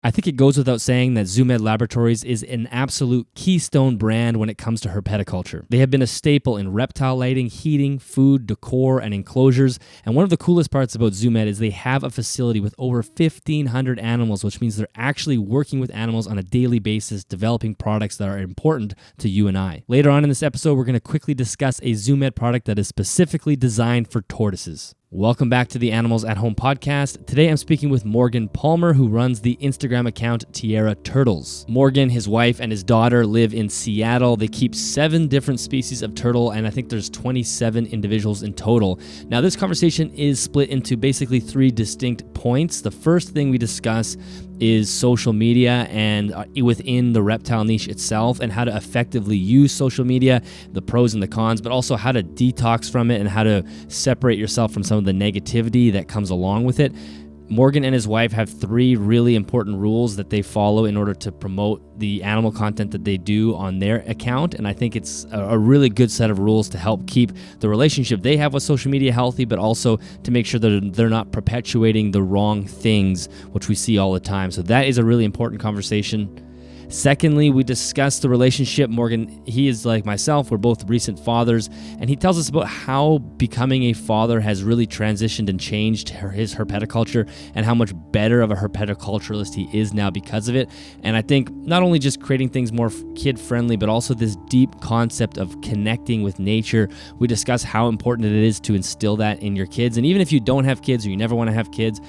I think it goes without saying that Zoo Med Laboratories is an absolute keystone brand when it comes to herpetoculture. They have been a staple in reptile lighting, heating, food, decor, and enclosures. And one of the coolest parts about Zoo Med is they have a facility with over 1,500 animals, which means they're actually working with animals on a daily basis, developing products that are important to you and I. Later on in this episode, we're going to quickly discuss a Zoo Med product that is specifically designed for tortoises. Welcome back to the Animals at Home podcast. Today I'm speaking with Morgan Palmer, who runs the Instagram account Tierra Turtles. Morgan, his wife, and his daughter live in Seattle. They keep 7 different species of turtle, and I think there's 27 individuals in total. Now, this conversation is split into basically 3 distinct points. The first thing we discuss is social media and within the reptile niche itself, and how to effectively use social media, the pros and the cons, but also how to detox from it and how to separate yourself from some of the negativity that comes along with it. Morgan and his wife have 3 really important rules that they follow in order to promote the animal content that they do on their account. And I think it's a really good set of rules to help keep the relationship they have with social media healthy, but also to make sure that they're not perpetuating the wrong things, which we see all the time. So that is a really important conversation. Secondly, we discussed the relationship. Morgan, he is like myself. We're both recent fathers, and he tells us about how becoming a father has really transitioned and changed his herpetoculture and how much better of a herpetoculturalist he is now because of it. And I think not only just creating things more kid-friendly, but also this deep concept of connecting with nature. We discuss how important it is to instill that in your kids. And even if you don't have kids or you never want to have kids,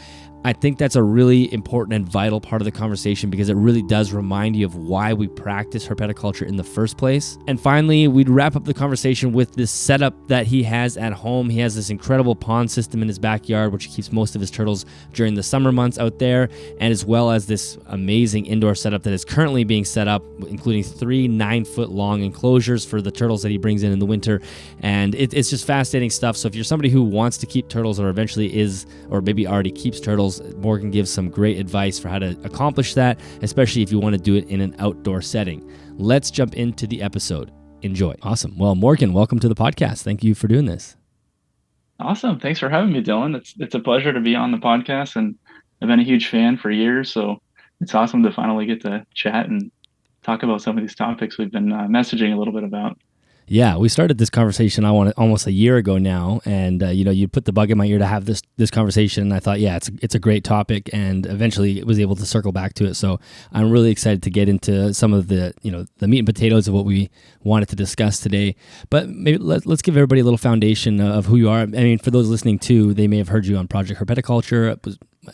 I think that's a really important and vital part of the conversation because it really does remind you of why we practice herpetoculture in the first place. And finally, we'd wrap up the conversation with this setup that he has at home. He has this incredible pond system in his backyard, which keeps most of his turtles during the summer months out there, and as well as this amazing indoor setup that is currently being set up, including 3 9-foot-long enclosures for the turtles that he brings in the winter. And it's just fascinating stuff. So if you're somebody who wants to keep turtles or eventually is, or maybe already keeps turtles, Morgan gives some great advice for how to accomplish that, especially if you want to do it in an outdoor setting. Let's jump into the episode. Enjoy. Awesome. Well, Morgan, welcome to the podcast. Thank you for doing this. Awesome. Thanks for having me, Dylan. It's a pleasure to be on the podcast, and I've been a huge fan for years, so it's awesome to finally get to chat and talk about some of these topics we've been messaging a little bit about. Yeah, we started this conversation almost a year ago now, and you put the bug in my ear to have this conversation, and I thought, yeah, it's a great topic, and eventually was able to circle back to it. So I'm really excited to get into some of the the meat and potatoes of what we wanted to discuss today. But maybe let's give everybody a little foundation of who you are. I mean, for those listening too, they may have heard you on Project Herpetoculture.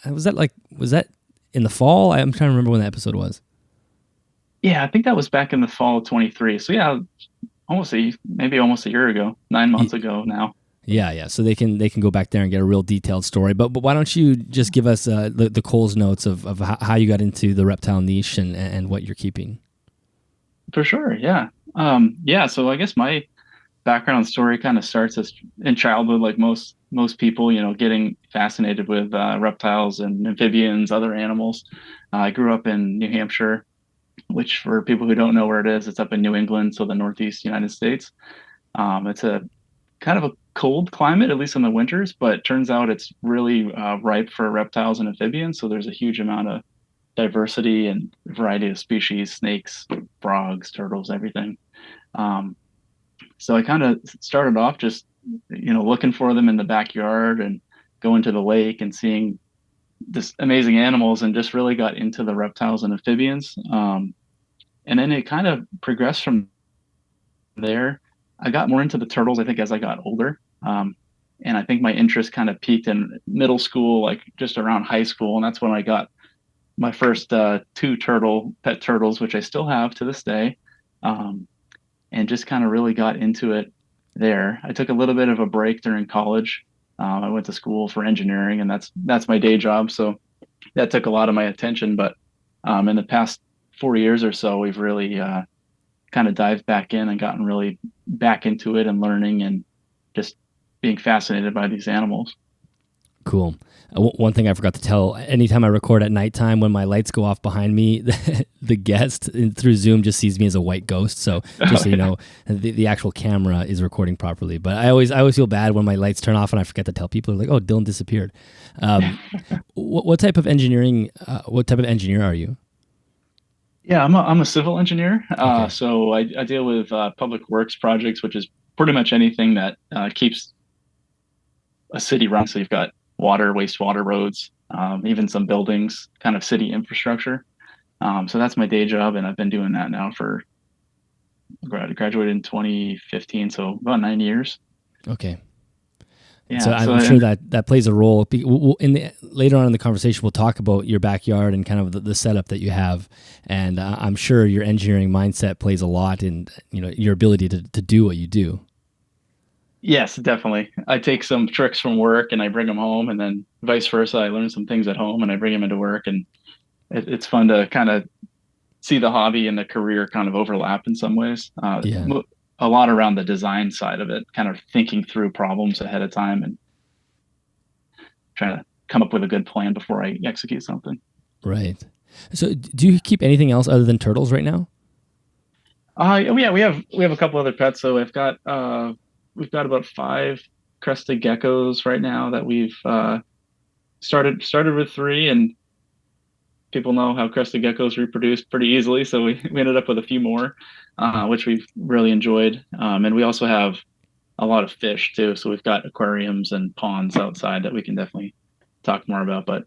Was that in the fall? I'm trying to remember when that episode was. Yeah, I think that was back in the fall of 23. So yeah, maybe almost a year ago, 9 months ago now. Yeah. So they can go back there and get a real detailed story. But why don't you just give us the Coles notes of how you got into the reptile niche and what you're keeping? For sure, yeah. So I guess my background story kind of starts as in childhood, like most people, getting fascinated with reptiles and amphibians, other animals. I grew up in New Hampshire, which for people who don't know where it is, it's up in New England, so the Northeast United States. It's a kind of a cold climate, at least in the winters, but it turns out it's really ripe for reptiles and amphibians. So there's a huge amount of diversity and variety of species, snakes, frogs, turtles, everything. So I kind of started off just, looking for them in the backyard and going to the lake and seeing this amazing animals, and just really got into the reptiles and amphibians. And then it kind of progressed from there. I got more into the turtles, I think, as I got older. And I think my interest kind of peaked in middle school, like just around high school. And that's when I got my first 2 pet turtles, which I still have to this day. And just kind of really got into it there. I took a little bit of a break during college. I went to school for engineering, and that's my day job. So that took a lot of my attention. But in the past 4 years or so, we've really kind of dived back in and gotten really back into it and learning and just being fascinated by these animals. Cool. One thing I forgot to tell, anytime I record at nighttime, when my lights go off behind me, the guest through Zoom just sees me as a white ghost. So just so you know, the actual camera is recording properly. But I always feel bad when my lights turn off and I forget to tell people, like, oh, Dyllon disappeared. What type of engineering, what type of engineer are you? Yeah, I'm a civil engineer. Okay. So I deal with public works projects, which is pretty much anything that keeps a city running. So you've got water, wastewater, roads, even some buildings, kind of city infrastructure. So that's my day job, and I've been doing that now for graduated in 2015, so about 9 years. Okay. So Yeah. I'm sure that plays a role. Later on in the conversation, we'll talk about your backyard and kind of the setup that you have, and I'm sure your engineering mindset plays a lot in your ability to do what you do. Yes, definitely. I take some tricks from work and I bring them home, and then vice versa. I learn some things at home and I bring them into work, and it's fun to kind of see the hobby and the career kind of overlap in some ways. Yeah. A lot around the design side of it, kind of thinking through problems ahead of time and trying to come up with a good plan before I execute something. Right. So do you keep anything else other than turtles right now? Yeah, we have a couple other pets. So we've got about five crested geckos right now that we've started with three, and people know how crested geckos reproduce pretty easily. So we ended up with a few more, which we've really enjoyed. And we also have a lot of fish too. So we've got aquariums and ponds outside that we can definitely talk more about. But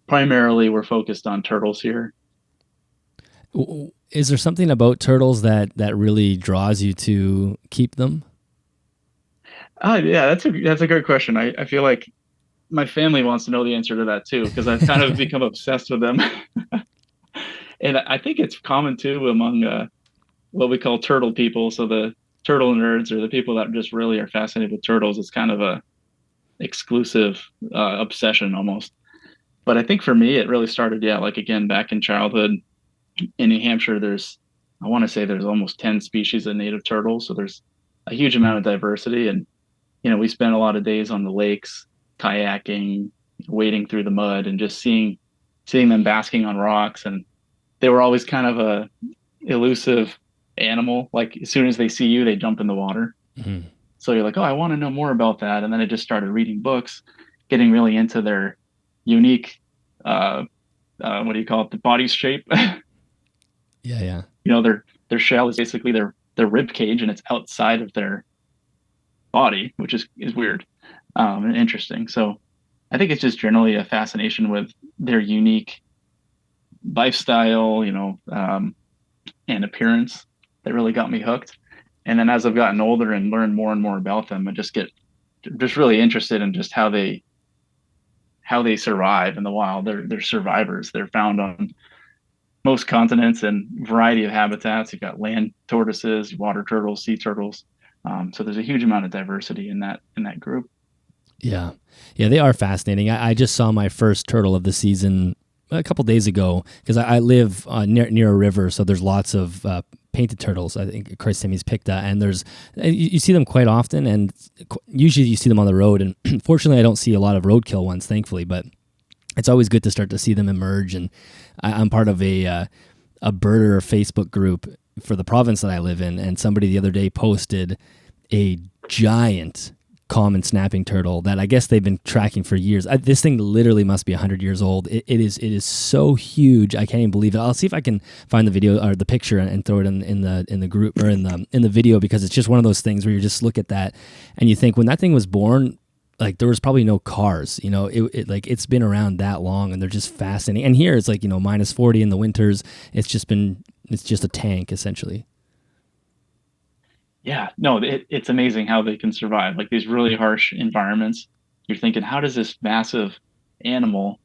primarily we're focused on turtles here. Is there something about turtles that really draws you to keep them? Yeah, that's a great question. I feel like my family wants to know the answer to that too, because I've kind of become obsessed with them. And I think it's common too among what we call turtle people. So the turtle nerds, or the people that just really are fascinated with turtles. It's kind of a exclusive obsession almost. But I think for me, it really started, yeah, like again, back in childhood in New Hampshire, I want to say there's almost 10 species of native turtles. So there's a huge amount of diversity. And, we spent a lot of days on the lakes, kayaking, wading through the mud, and just seeing them basking on rocks. And they were always kind of a elusive animal. Like as soon as they see you, they jump in the water. Mm-hmm. So you're like, oh, I want to know more about that. And then I just started reading books, getting really into their unique, what do you call it? The body shape. Yeah. Their shell is basically their rib cage, and it's outside of their body, which is weird and interesting. So I think it's just generally a fascination with their unique lifestyle, and appearance that really got me hooked. And then as I've gotten older and learned more and more about them, I just get just really interested in just how they survive in the wild. They're survivors. They're found on most continents and variety of habitats. You've got land tortoises, water turtles, sea turtles. So there's a huge amount of diversity in that group. Yeah, they are fascinating. I just saw my first turtle of the season a couple days ago because I live near a river, so there's lots of painted turtles. I think Chrysanthemums picta, and you see them quite often, and usually you see them on the road. And fortunately, I don't see a lot of roadkill ones, thankfully. But it's always good to start to see them emerge. And I'm part of a birder Facebook group for the province that I live in, and somebody the other day posted a giant common snapping turtle that I guess they've been tracking for years. This thing literally must be 100 years old. It is so huge. I can't even believe it. I'll see if I can find the video or the picture and throw it in the group or in the video, because it's just one of those things where you just look at that and you think, when that thing was born, like there was probably no cars, it's been around that long, and they're just fascinating. And here it's like, minus 40 in the winters. It's just a tank essentially. Yeah, no, it's amazing how they can survive like these really harsh environments. You're thinking, how does this massive animal,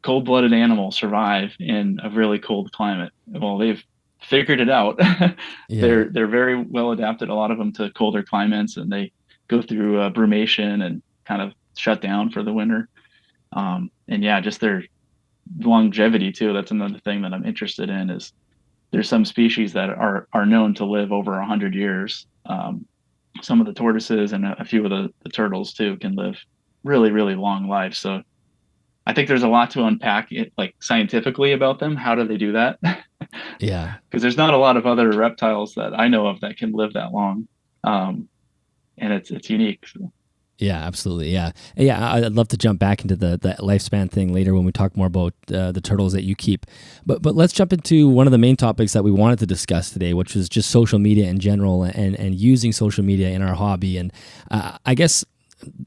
cold-blooded animal, survive in a really cold climate? Well, they've figured it out. Yeah. They're very well adapted, a lot of them, to colder climates, and they go through brumation and kind of shut down for the winter. And yeah, just their longevity too. That's another thing that I'm interested in. Is there's some species that are known to live over 100 years. Some of the tortoises and a few of the turtles too can live really, really long lives. So I think there's a lot to unpack it, like scientifically about them. How do they do that? Yeah. Because there's not a lot of other reptiles that I know of that can live that long. And it's unique. So. Yeah, absolutely. Yeah. Yeah. I'd love to jump back into the lifespan thing later when we talk more about the turtles that you keep. But let's jump into one of the main topics that we wanted to discuss today, which was just social media in general and using social media in our hobby. And I guess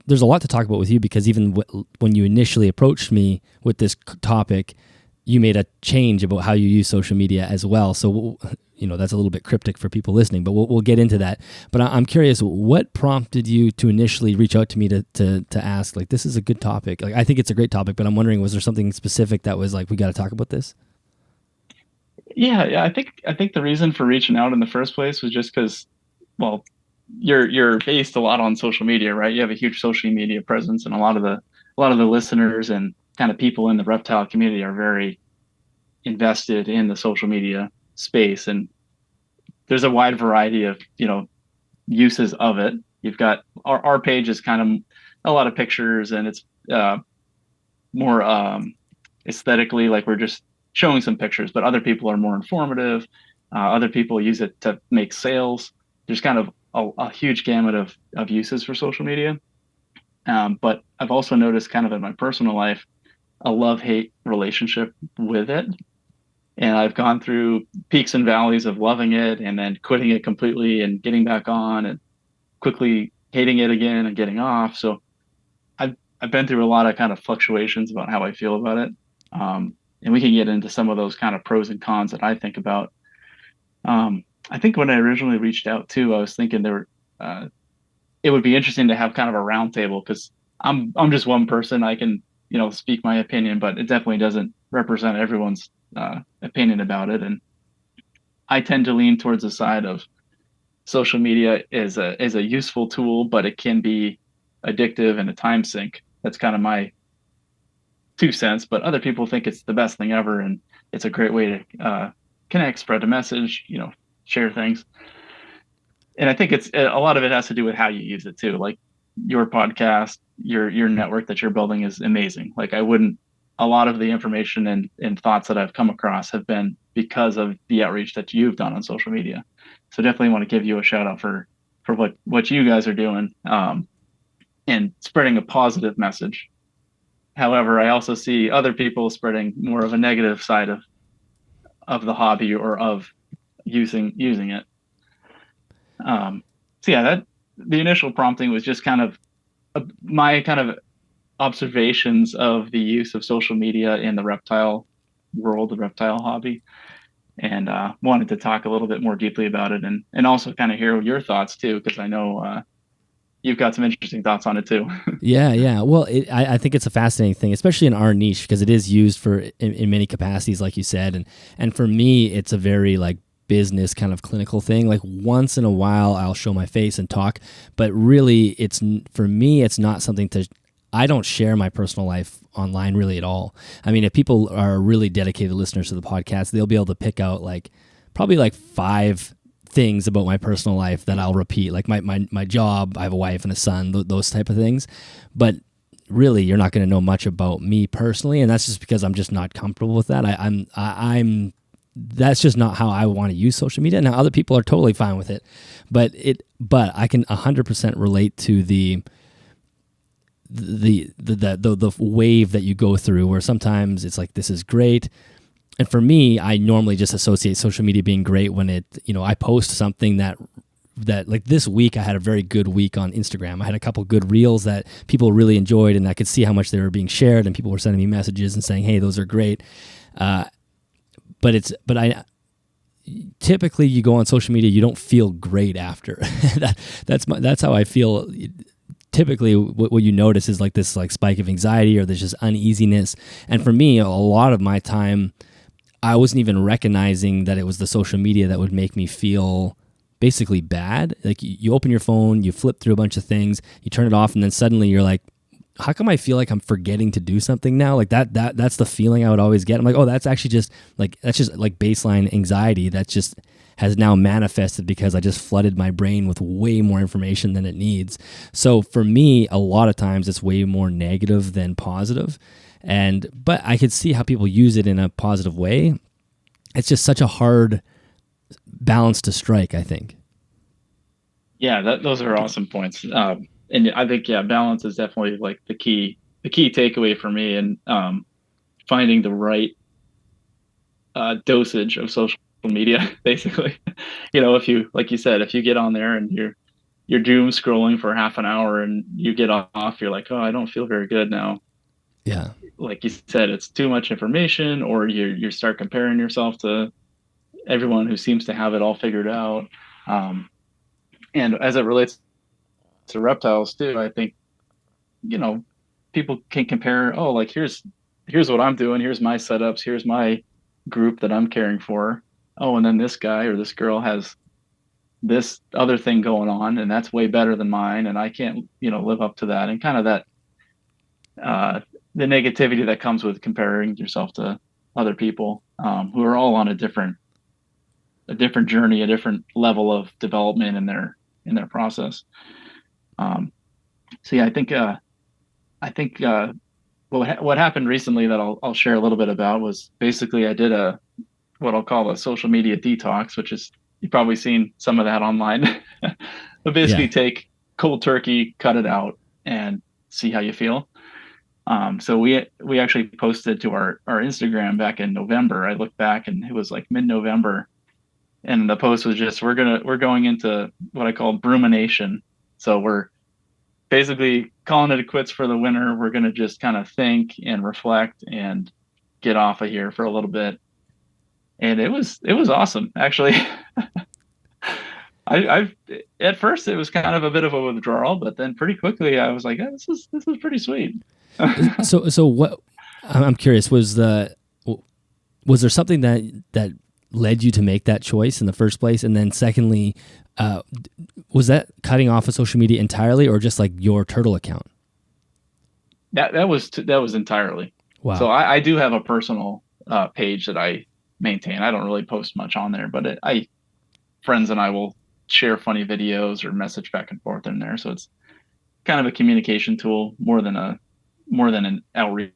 there's a lot to talk about with you because even when you initially approached me with this topic, you made a change about how you use social media as well. So, that's a little bit cryptic for people listening, but we'll get into that. But I'm curious, what prompted you to initially reach out to me to ask, like, this is a good topic? Like, I think it's a great topic, but I'm wondering, was there something specific that was like, we got to talk about this? Yeah. I think the reason for reaching out in the first place was just because, well, you're based a lot on social media, right? You have a huge social media presence, and a lot of the listeners and kind of people in the reptile community are very invested in the social media space, and there's a wide variety of uses of it. You've got our page is kind of a lot of pictures, and it's more aesthetically, like we're just showing some pictures, but other people are more informative. Other people use it to make sales. There's kind of a huge gamut of uses for social media. But I've also noticed kind of in my personal life, a love-hate relationship with it. And I've gone through peaks and valleys of loving it and then quitting it completely and getting back on and quickly hating it again and getting off. So I've been through a lot of kind of fluctuations about how I feel about it. And we can get into some of those kind of pros and cons that I think about. I think when I originally reached out too, I was thinking it would be interesting to have kind of a round table, because I'm just one person. I can, speak my opinion, but it definitely doesn't represent everyone's opinion about it. And I tend to lean towards the side of social media is a useful tool, but it can be addictive and a time sink. That's kind of my 2 cents, but other people think it's the best thing ever, and it's a great way to connect, spread a message, share things. And I think it's a lot of it has to do with how you use it too. Like your podcast, your network that you're building is amazing. Like a lot of the information and thoughts that I've come across have been because of the outreach that you've done on social media. So definitely want to give you a shout out for what you guys are doing, and spreading a positive message. However, I also see other people spreading more of a negative side of the hobby or of using it. So yeah, that the initial prompting was just kind of my kind of observations of the use of social media in the reptile world, the reptile hobby, and wanted to talk a little bit more deeply about it, and also kind of hear your thoughts too, because I know you've got some interesting thoughts on it too. Yeah. Well, I think it's a fascinating thing, especially in our niche, because it is used in many capacities, like you said, and for me, it's a very like business kind of clinical thing. Like once in a while, I'll show my face and talk, but really, for me, it's not something I don't share my personal life online really at all. I mean, if people are really dedicated listeners to the podcast, they'll be able to pick out probably 5 things about my personal life that I'll repeat, like my job. I have a wife and a son, those type of things. But really, you're not going to know much about me personally, and that's just because I'm just not comfortable with that. I'm that's just not how I want to use social media. Now, other people are totally fine with it, but I can 100% relate to the wave that you go through, where sometimes it's like, this is great. And for me, I normally just associate social media being great when I post something that like this week, I had a very good week on Instagram. I had a couple good reels that people really enjoyed, and I could see how much they were being shared, and people were sending me messages and saying, hey, those are great. But I typically, you go on social media, you don't feel great after. That's how I feel. Typically, what you notice is like this spike of anxiety, or there's just uneasiness. And for me, a lot of my time, I wasn't even recognizing that it was the social media that would make me feel basically bad. Like you open your phone, you flip through a bunch of things, you turn it off, and then suddenly you're like, how come I feel like I'm forgetting to do something now? Like that's the feeling I would always get. I'm like, oh, that's just like baseline anxiety that just has now manifested because I just flooded my brain with way more information than it needs. So for me, a lot of times it's way more negative than positive. But I could see how people use it in a positive way. It's just such a hard balance to strike, I think. Yeah, those are awesome points. And I think, yeah, balance is definitely like the key takeaway for me, and finding the right dosage of social media, basically. If you, like you said, if you get on there and you're doom scrolling for half an hour and you get off, you're like, oh, I don't feel very good now. Yeah. Like you said, it's too much information, or you start comparing yourself to everyone who seems to have it all figured out. And as it relates to reptiles too, I think, people can compare, oh, like here's what I'm doing, here's my setups, here's my group that I'm caring for. Oh, and then this guy or this girl has this other thing going on, and that's way better than mine, and I can't, live up to that. And kind of that the negativity that comes with comparing yourself to other people who are all on a different journey, a different level of development in their process. So yeah, I think what happened recently that I'll share a little bit about was basically I did what I'll call a social media detox, which is, you've probably seen some of that online. But basically, take cold turkey, cut it out, and see how you feel. So we actually posted to our Instagram back in November. I looked back and it was like mid-November, and the post was just, we're going into what I call Brumation. So we're basically calling it a quits for the winter. We're going to just kind of think and reflect and get off of here for a little bit. And it was awesome, actually. I at first it was kind of a bit of a withdrawal, but then pretty quickly I was like, oh, this is pretty sweet. So what, I'm curious, was there something that led you to make that choice in the first place? And then secondly, was that cutting off of social media entirely, or just like your turtle account? That was entirely. Wow. So I do have a personal page that I maintain. I don't really post much on there, but friends and I will share funny videos or message back and forth in there. So it's kind of a communication tool more than an outreach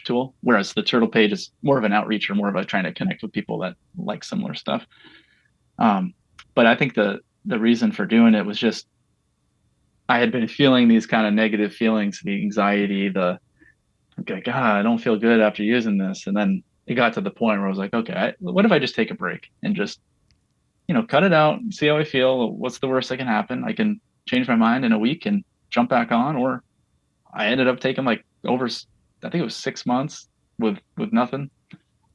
tool. Whereas the turtle page is more of an outreach, or more of a trying to connect with people that like similar stuff. But I think the reason for doing it was just, I had been feeling these kind of negative feelings, the anxiety, God, I don't feel good after using this. And then it got to the point where I was like, okay, what if I just take a break and just, cut it out and see how I feel? What's the worst that can happen? I can change my mind in a week and jump back on. Or I ended up taking like over, I think it was 6 months with nothing.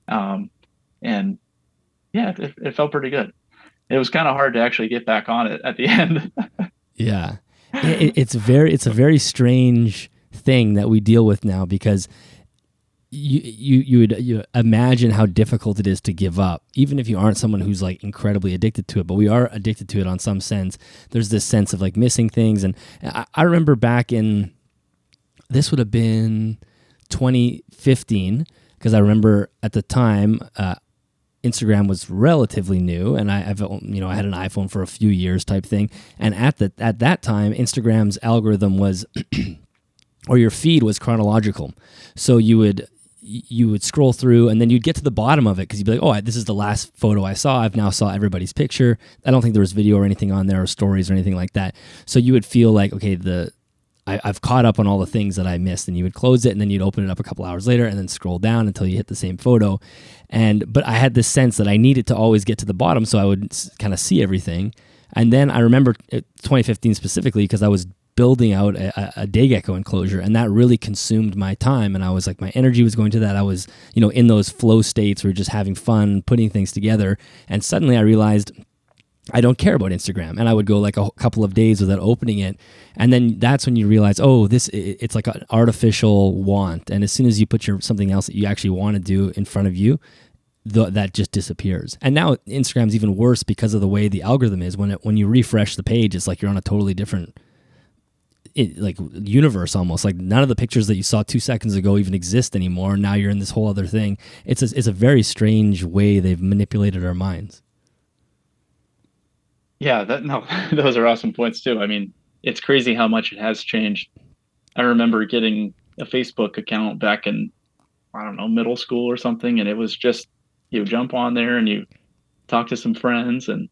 And yeah, it felt pretty good. It was kind of hard to actually get bauld on it at the end. Yeah. It's a very strange thing that we deal with now, because you would imagine how difficult it is to give up, even if you aren't someone who's like incredibly addicted to it. But we are addicted to it on some sense. There's this sense of like missing things. And I remember back in, this would have been 2015, because I remember at the time, Instagram was relatively new, and I had an iPhone for a few years type thing. And at that time, Instagram's algorithm was, or your feed was chronological. So you would scroll through, and then you'd get to the bottom of it, because you'd be like, oh, this is the last photo I saw. I've now saw everybody's picture. I don't think there was video or anything on there, or stories or anything like that. So you would feel like, okay, I've caught up on all the things that I missed, and you would close it, and then you'd open it up a couple hours later and then scroll down until you hit the same photo. But I had this sense that I needed to always get to the bottom so I would kind of see everything. And then I remember 2015 specifically, because I was building out a day gecko enclosure, and that really consumed my time. And I was like, my energy was going to that. I was, in those flow states where just having fun, putting things together. And suddenly I realized I don't care about Instagram, and I would go like a couple of days without opening it. And then that's when you realize, oh, it's like an artificial want. And as soon as you put something else that you actually want to do in front of you, that just disappears. And now Instagram's even worse because of the way the algorithm is. When you refresh the page, it's like you're on a totally different like universe almost. Like none of the pictures that you saw 2 seconds ago even exist anymore. Now you're in this whole other thing. It's a very strange way they've manipulated our minds. Yeah, those are awesome points too. I mean, it's crazy how much it has changed. I remember getting a Facebook account back in, I don't know, middle school or something, and it was just you jump on there and you talk to some friends and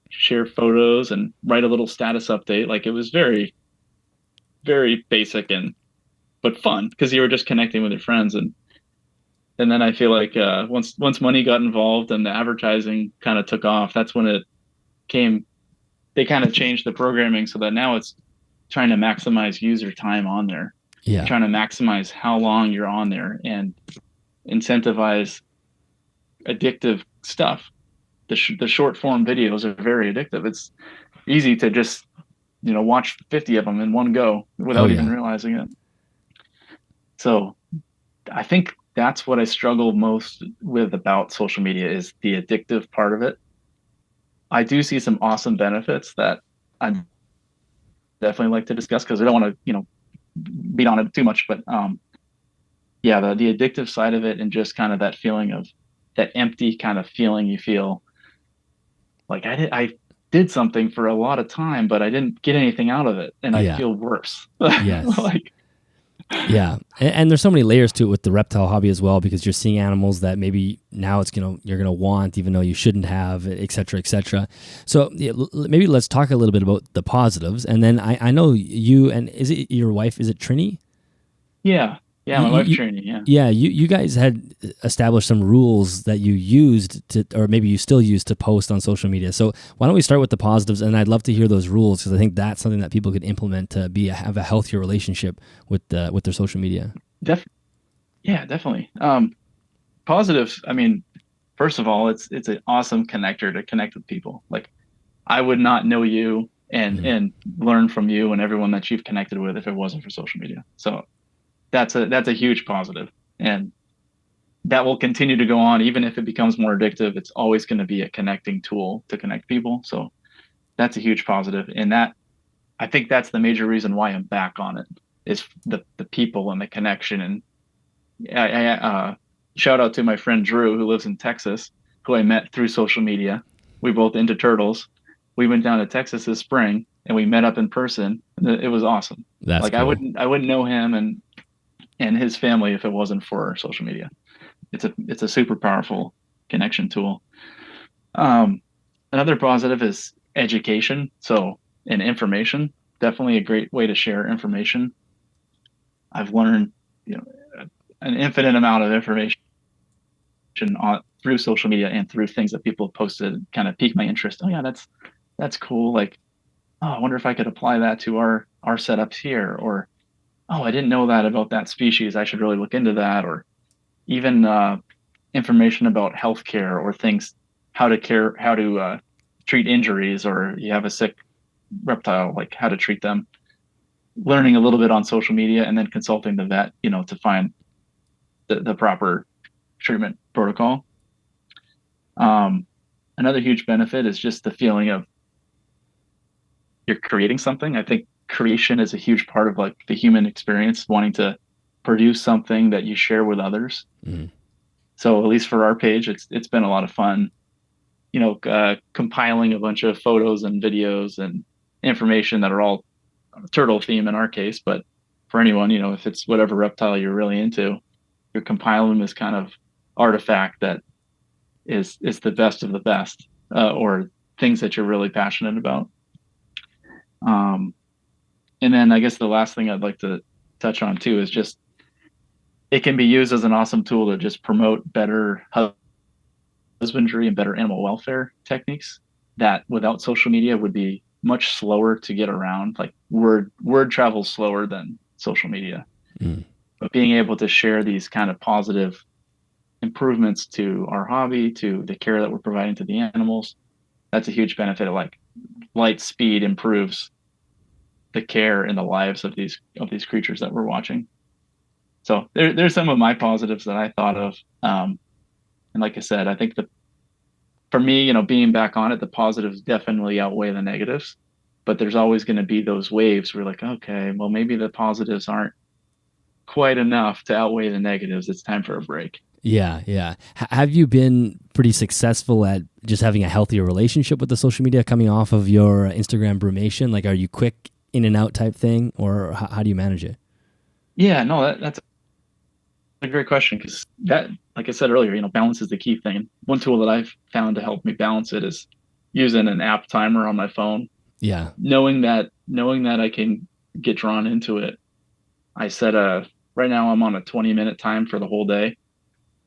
share photos and write a little status update. Like it was very, very basic and but fun because you were just connecting with your friends. And then I feel like once money got involved and the advertising kind of took off, that's when it came. They kind of changed the programming so that now it's trying to maximize user time on there. Yeah. Trying to maximize how long you're on there and incentivize addictive stuff. The short form videos are very addictive. It's easy to just, watch 50 of them in one go without even realizing it. So I think that's what I struggle most with about social media is the addictive part of it. I do see some awesome benefits that I definitely like to discuss because I don't want to, beat on it too much. But yeah, the addictive side of it and just kind of that feeling of that empty kind of feeling you feel like I did something for a lot of time, but I didn't get anything out of it, and I feel worse. Yes. Like, yeah, and there's so many layers to it with the reptile hobby as well, because you're seeing animals that maybe now you're gonna want, even though you shouldn't have, et cetera, et cetera. So maybe let's talk a little bit about the positives, and then I know you and is it your wife? Is it Trini? Yeah, my wife Trini. Yeah. Yeah, you guys had established some rules that you used to, or maybe you still use to post on social media. So why don't we start with the positives? And I'd love to hear those rules because I think that's something that people could implement to have a healthier relationship with their social media. Yeah, definitely. Positives. I mean, first of all, it's an awesome connector to connect with people. Like, I would not know you and learn from you and everyone that you've connected with if it wasn't for social media. So that's a huge positive, and that will continue to go on even if it becomes more addictive. It's always going to be a connecting tool to connect people. So that's a huge positive, and that I think that's the major reason why I'm back on it is the people and the connection. And I shout out to my friend Drew, who lives in Texas, who I met through social media. We both into turtles. We went down to Texas this spring and we met up in person. It was awesome. That's like cool. I wouldn't know him and his family if it wasn't for social media. It's a super powerful connection tool. Another positive is education. So, and information, definitely a great way to share information. I've learned, an infinite amount of information through social media and through things that people have posted, kind of pique my interest. Oh yeah, that's cool. Like, oh, I wonder if I could apply that to our setups here, or oh, I didn't know that about that species. I should really look into that. Or even information about healthcare or things, how to treat injuries, or you have a sick reptile, like how to treat them. Learning a little bit on social media and then consulting the vet, to find the proper treatment protocol. Another huge benefit is just the feeling of you're creating something. I think creation is a huge part of like the human experience, wanting to produce something that you share with others. So at least for our page, it's been a lot of fun, compiling a bunch of photos and videos and information that are all turtle theme in our case, but for anyone, if it's whatever reptile you're really into, you're compiling this kind of artifact that is the best of the best, or things that you're really passionate about. And then I guess the last thing I'd like to touch on too is just it can be used as an awesome tool to just promote better husbandry and better animal welfare techniques that without social media would be much slower to get around. Like word travels slower than social media. But being able to share these kind of positive improvements to our hobby, to the care that we're providing to the animals, that's a huge benefit. Of like light speed improves the care and the lives of these creatures that we're watching. So there's some of my positives that I thought of. And like I said, I think for me, being back on it, the positives definitely outweigh the negatives. but there's always going to be those waves where like, okay, well, maybe the positives aren't quite enough to outweigh the negatives. It's time for a break. Yeah, yeah. Have you been pretty successful at just having a healthier relationship with the social media coming off of your Instagram Brumation? Like, are you quick in and out type thing, or how do you manage it? Yeah, no, that's a great question, because that, like I said earlier, balance is the key thing. One tool that I've found to help me balance it is using an app timer on my phone. Yeah. Knowing that I can get drawn into it, I set right now I'm on a 20-minute time for the whole day.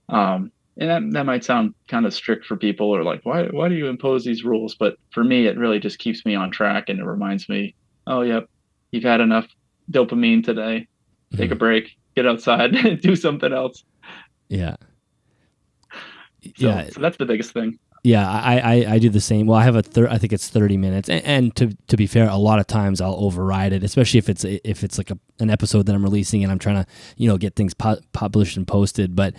And that might sound kind of strict for people, or like, why do you impose these rules? But for me, it really just keeps me on track, and it reminds me, oh, yep, you've had enough dopamine today. Take a break, get outside, do something else. Yeah. So that's the biggest thing. Yeah, I do the same. Well, I have I think it's 30 minutes, and to be fair, a lot of times I'll override it, especially if it's like an episode that I'm releasing and I'm trying to get things published and posted. But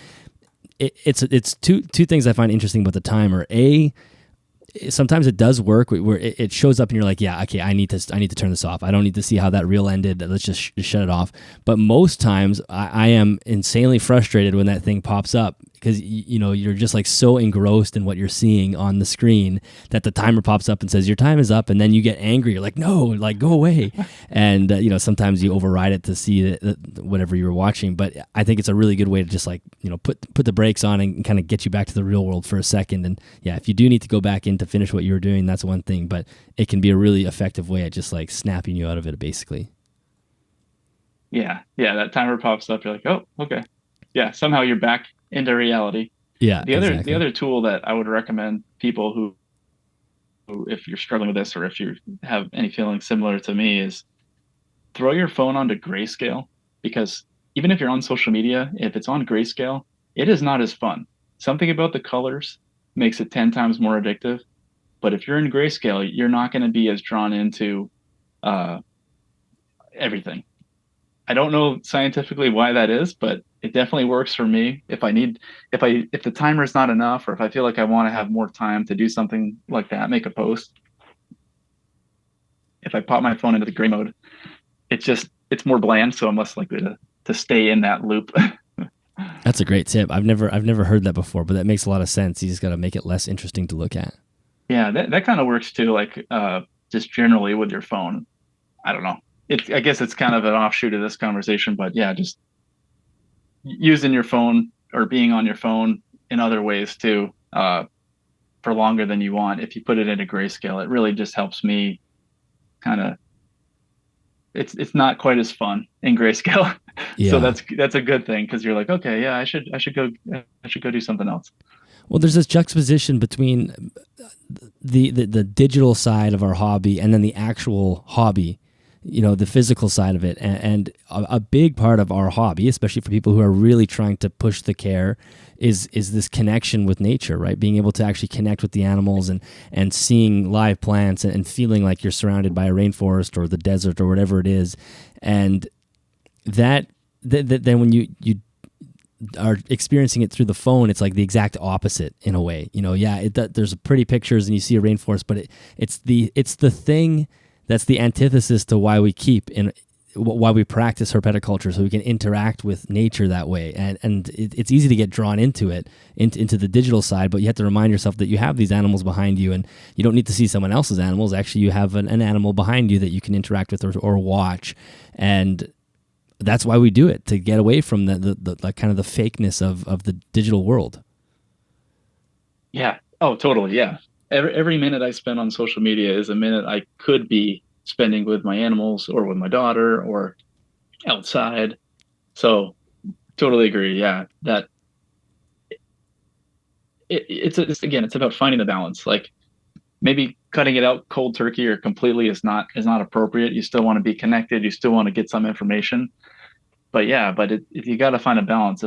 it's two things I find interesting about the timer. Sometimes it does work where it shows up and you're like, yeah, okay, I need to turn this off. I don't need to see how that reel ended. Let's just shut it off. But most times I am insanely frustrated when that thing pops up, because you're just like so engrossed in what you're seeing on the screen that the timer pops up and says your time is up, and then you get angry. You're like, no, like go away. And sometimes you override it to see whatever you were watching. But I think it's a really good way to just like put the brakes on and kind of get you back to the real world for a second. And yeah, if you do need to go back in to finish what you were doing, that's one thing. But it can be a really effective way at just like snapping you out of it, basically. Yeah, that timer pops up. You're like, oh, okay. Yeah, somehow you're back into reality. Yeah. The other tool that I would recommend people who, if you're struggling with this, or if you have any feelings similar to me, is throw your phone onto grayscale. Because even if you're on social media, if it's on grayscale, it is not as fun. Something about the colors makes it 10 times more addictive. But if you're in grayscale, you're not going to be as drawn into everything. I don't know scientifically why that is, but it definitely works for me. If the timer is not enough, or if I feel like I want to have more time to do something like that, make a post, if I pop my phone into the gray mode, it's more bland, so I'm less likely to stay in that loop. That's a great tip. I've never heard that before, but that makes a lot of sense. You just got to make it less interesting to look at. Yeah, that kind of works too. Like just generally with your phone. I don't know. I guess it's kind of an offshoot of this conversation, but yeah, just using your phone or being on your phone in other ways too, for longer than you want. If you put it into grayscale, it really just helps me kind of, it's not quite as fun in grayscale. Yeah. So that's a good thing, because you're like, okay, yeah, I should go do something else. Well, there's this juxtaposition between the digital side of our hobby and then the actual hobby, the physical side of it. And a big part of our hobby, especially for people who are really trying to push the care, is this connection with nature, right? Being able to actually connect with the animals and seeing live plants and feeling like you're surrounded by a rainforest or the desert or whatever it is. And then when you are experiencing it through the phone, it's like the exact opposite in a way. There's pretty pictures and you see a rainforest, but it's the thing that's the antithesis to why we why we practice herpetoculture, so we can interact with nature that way. And it's easy to get drawn into it, into the digital side, but you have to remind yourself that you have these animals behind you, and you don't need to see someone else's animals. Actually, you have an animal behind you that you can interact with or watch. And that's why we do it, to get away from the kind of the fakeness of the digital world. Yeah. Oh, totally. Yeah. Every minute I spend on social media is a minute I could be spending with my animals or with my daughter or outside. So totally agree. Yeah. That it's about finding the balance. Like maybe cutting it out cold turkey or completely is not appropriate. You still want to be connected. You still want to get some information, but you got to find a balance.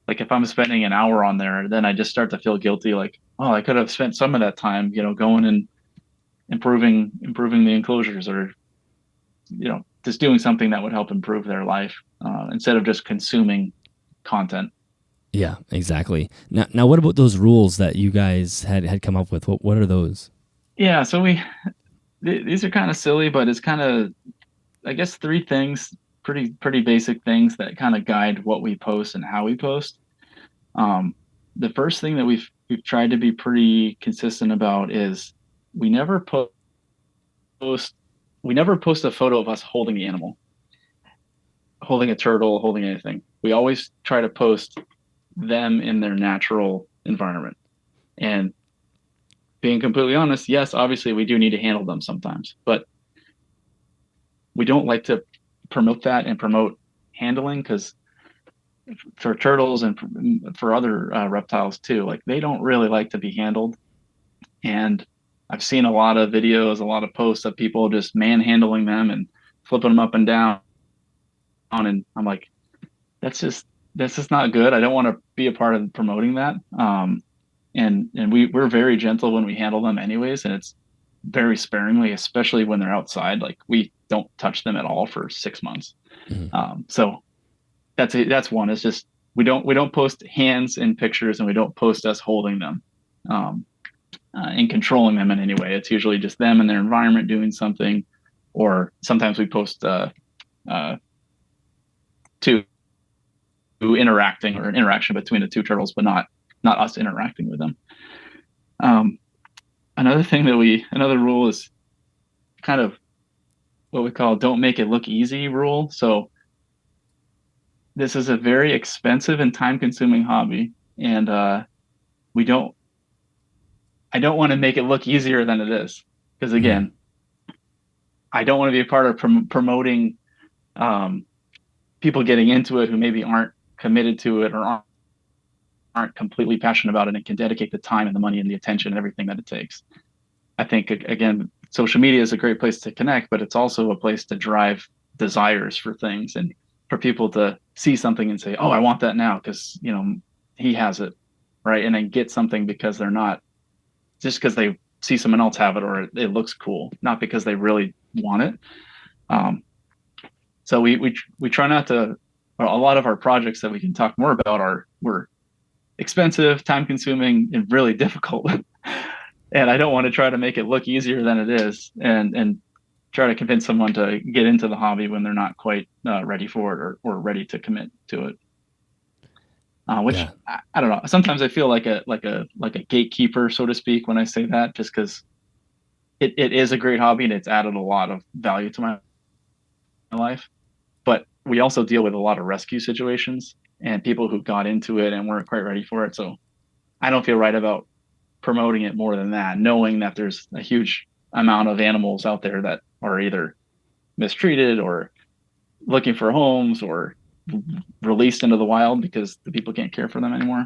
If I'm spending an hour on there, then I just start to feel guilty. Like, oh, I could have spent some of that time, going and improving the enclosures, or, just doing something that would help improve their life, instead of just consuming content. Yeah, exactly. Now, what about those rules that you guys had come up with? What are those? Yeah, so these are kind of silly, but it's kind of, I guess, three things, pretty basic things that kind of guide what we post and how we post. The first thing that we've tried to be pretty consistent about is we never post we never post a photo of us holding the animal, holding a turtle, holding anything. We always try to post them in their natural environment. And being completely honest, yes, obviously we do need to handle them sometimes, but we don't like to promote that and promote handling, because for turtles and for other reptiles too, like they don't really like to be handled. And I've seen a lot of videos, a lot of posts of people just manhandling them and flipping them up and down. And I'm like, that's just not good. I don't want to be a part of promoting that. And we're very gentle when we handle them anyways, and it's very sparingly, especially when they're outside. Like we don't touch them at all for 6 months. So that's one. It's just we don't post hands in pictures, and we don't post us holding them and controlling them in any way. It's usually just them in their environment doing something, or sometimes we post two interacting, or interaction between the two turtles, but not us interacting with them. Another rule is kind of what we call don't make it look easy rule. So this is a very expensive and time consuming hobby, and I don't want to make it look easier than it is, because again, I don't want to be a part of promoting people getting into it who maybe aren't committed to it, or aren't completely passionate about it and can dedicate the time and the money and the attention and everything that it takes. I think, again, social media is a great place to connect, but it's also a place to drive desires for things, and for people to see something and say, oh, I want that now because, he has it, right? And then get something because they're not, just because they see someone else have it or it looks cool, not because they really want it. So we try not to, a lot of our projects that we can talk more about were expensive, time consuming, and really difficult. And I don't want to try to make it look easier than it is, and try to convince someone to get into the hobby when they're not quite ready for it, or ready to commit to it. Which I don't know. Sometimes I feel like a gatekeeper, so to speak, when I say that, just because it is a great hobby and it's added a lot of value to my life. But we also deal with a lot of rescue situations and people who got into it and weren't quite ready for it. So I don't feel right about promoting it more than that, knowing that there's a huge amount of animals out there that are either mistreated or looking for homes or released into the wild because the people can't care for them anymore.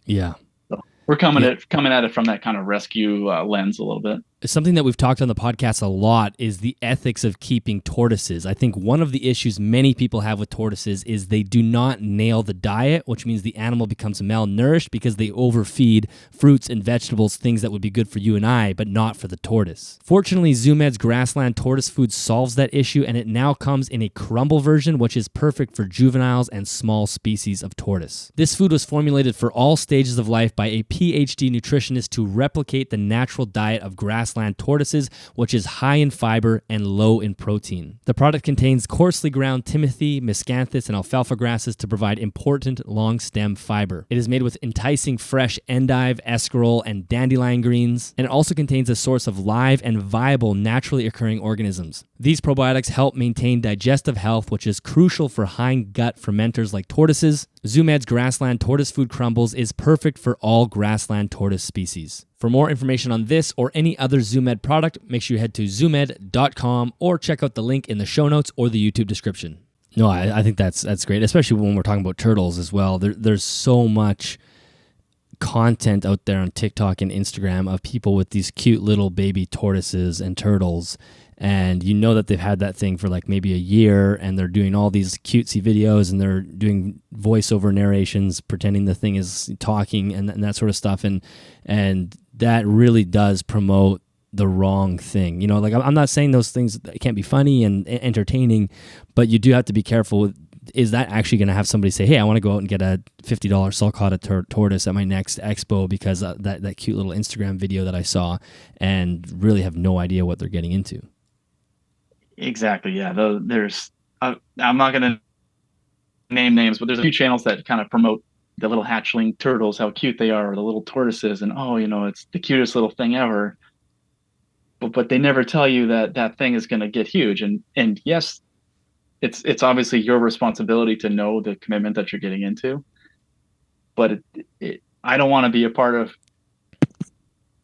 Yeah. So we're coming at it from that kind of rescue lens a little bit. Something that we've talked on the podcast a lot is the ethics of keeping tortoises. I think one of the issues many people have with tortoises is they do not nail the diet, which means the animal becomes malnourished because they overfeed fruits and vegetables, things that would be good for you and I, but not for the tortoise. Fortunately, Zoo Med's Grassland tortoise food solves that issue, and it now comes in a crumble version, which is perfect for juveniles and small species of tortoise. This food was formulated for all stages of life by a PhD nutritionist to replicate the natural diet of grassland tortoises, which is high in fiber and low in protein. The product contains coarsely ground timothy, miscanthus, and alfalfa grasses to provide important long stem fiber. It is made with enticing fresh endive, escarole, and dandelion greens, and it also contains a source of live and viable naturally occurring organisms. These probiotics help maintain digestive health, which is crucial for hind gut fermenters like tortoises. Zoo Med's Grassland Tortoise Food Crumbles is perfect for all grassland tortoise species. For more information on this or any other Zoo Med product, make sure you head to zoomed.com or check out the link in the show notes or the YouTube description. No, I think that's great, especially when we're talking about turtles as well. There's so much content out there on TikTok and Instagram of people with these cute little baby tortoises and turtles. And you know that they've had that thing for like maybe a year, and they're doing all these cutesy videos, and they're doing voiceover narrations, pretending the thing is talking and that sort of stuff. And that really does promote the wrong thing. Like I'm not saying those things can't be funny and entertaining, but you do have to be careful with is that actually going to have somebody say, hey, I want to go out and get a $50 sulcata tortoise at my next expo because that cute little Instagram video that I saw, and really have no idea what they're getting into? Exactly. Yeah. There's, I'm not going to name names, but there's a few channels that kind of promote the little hatchling turtles, how cute they are, or the little tortoises, and oh, it's the cutest little thing ever. But they never tell you that that thing is going to get huge. And yes, it's obviously your responsibility to know the commitment that you're getting into. But I don't want to be a part of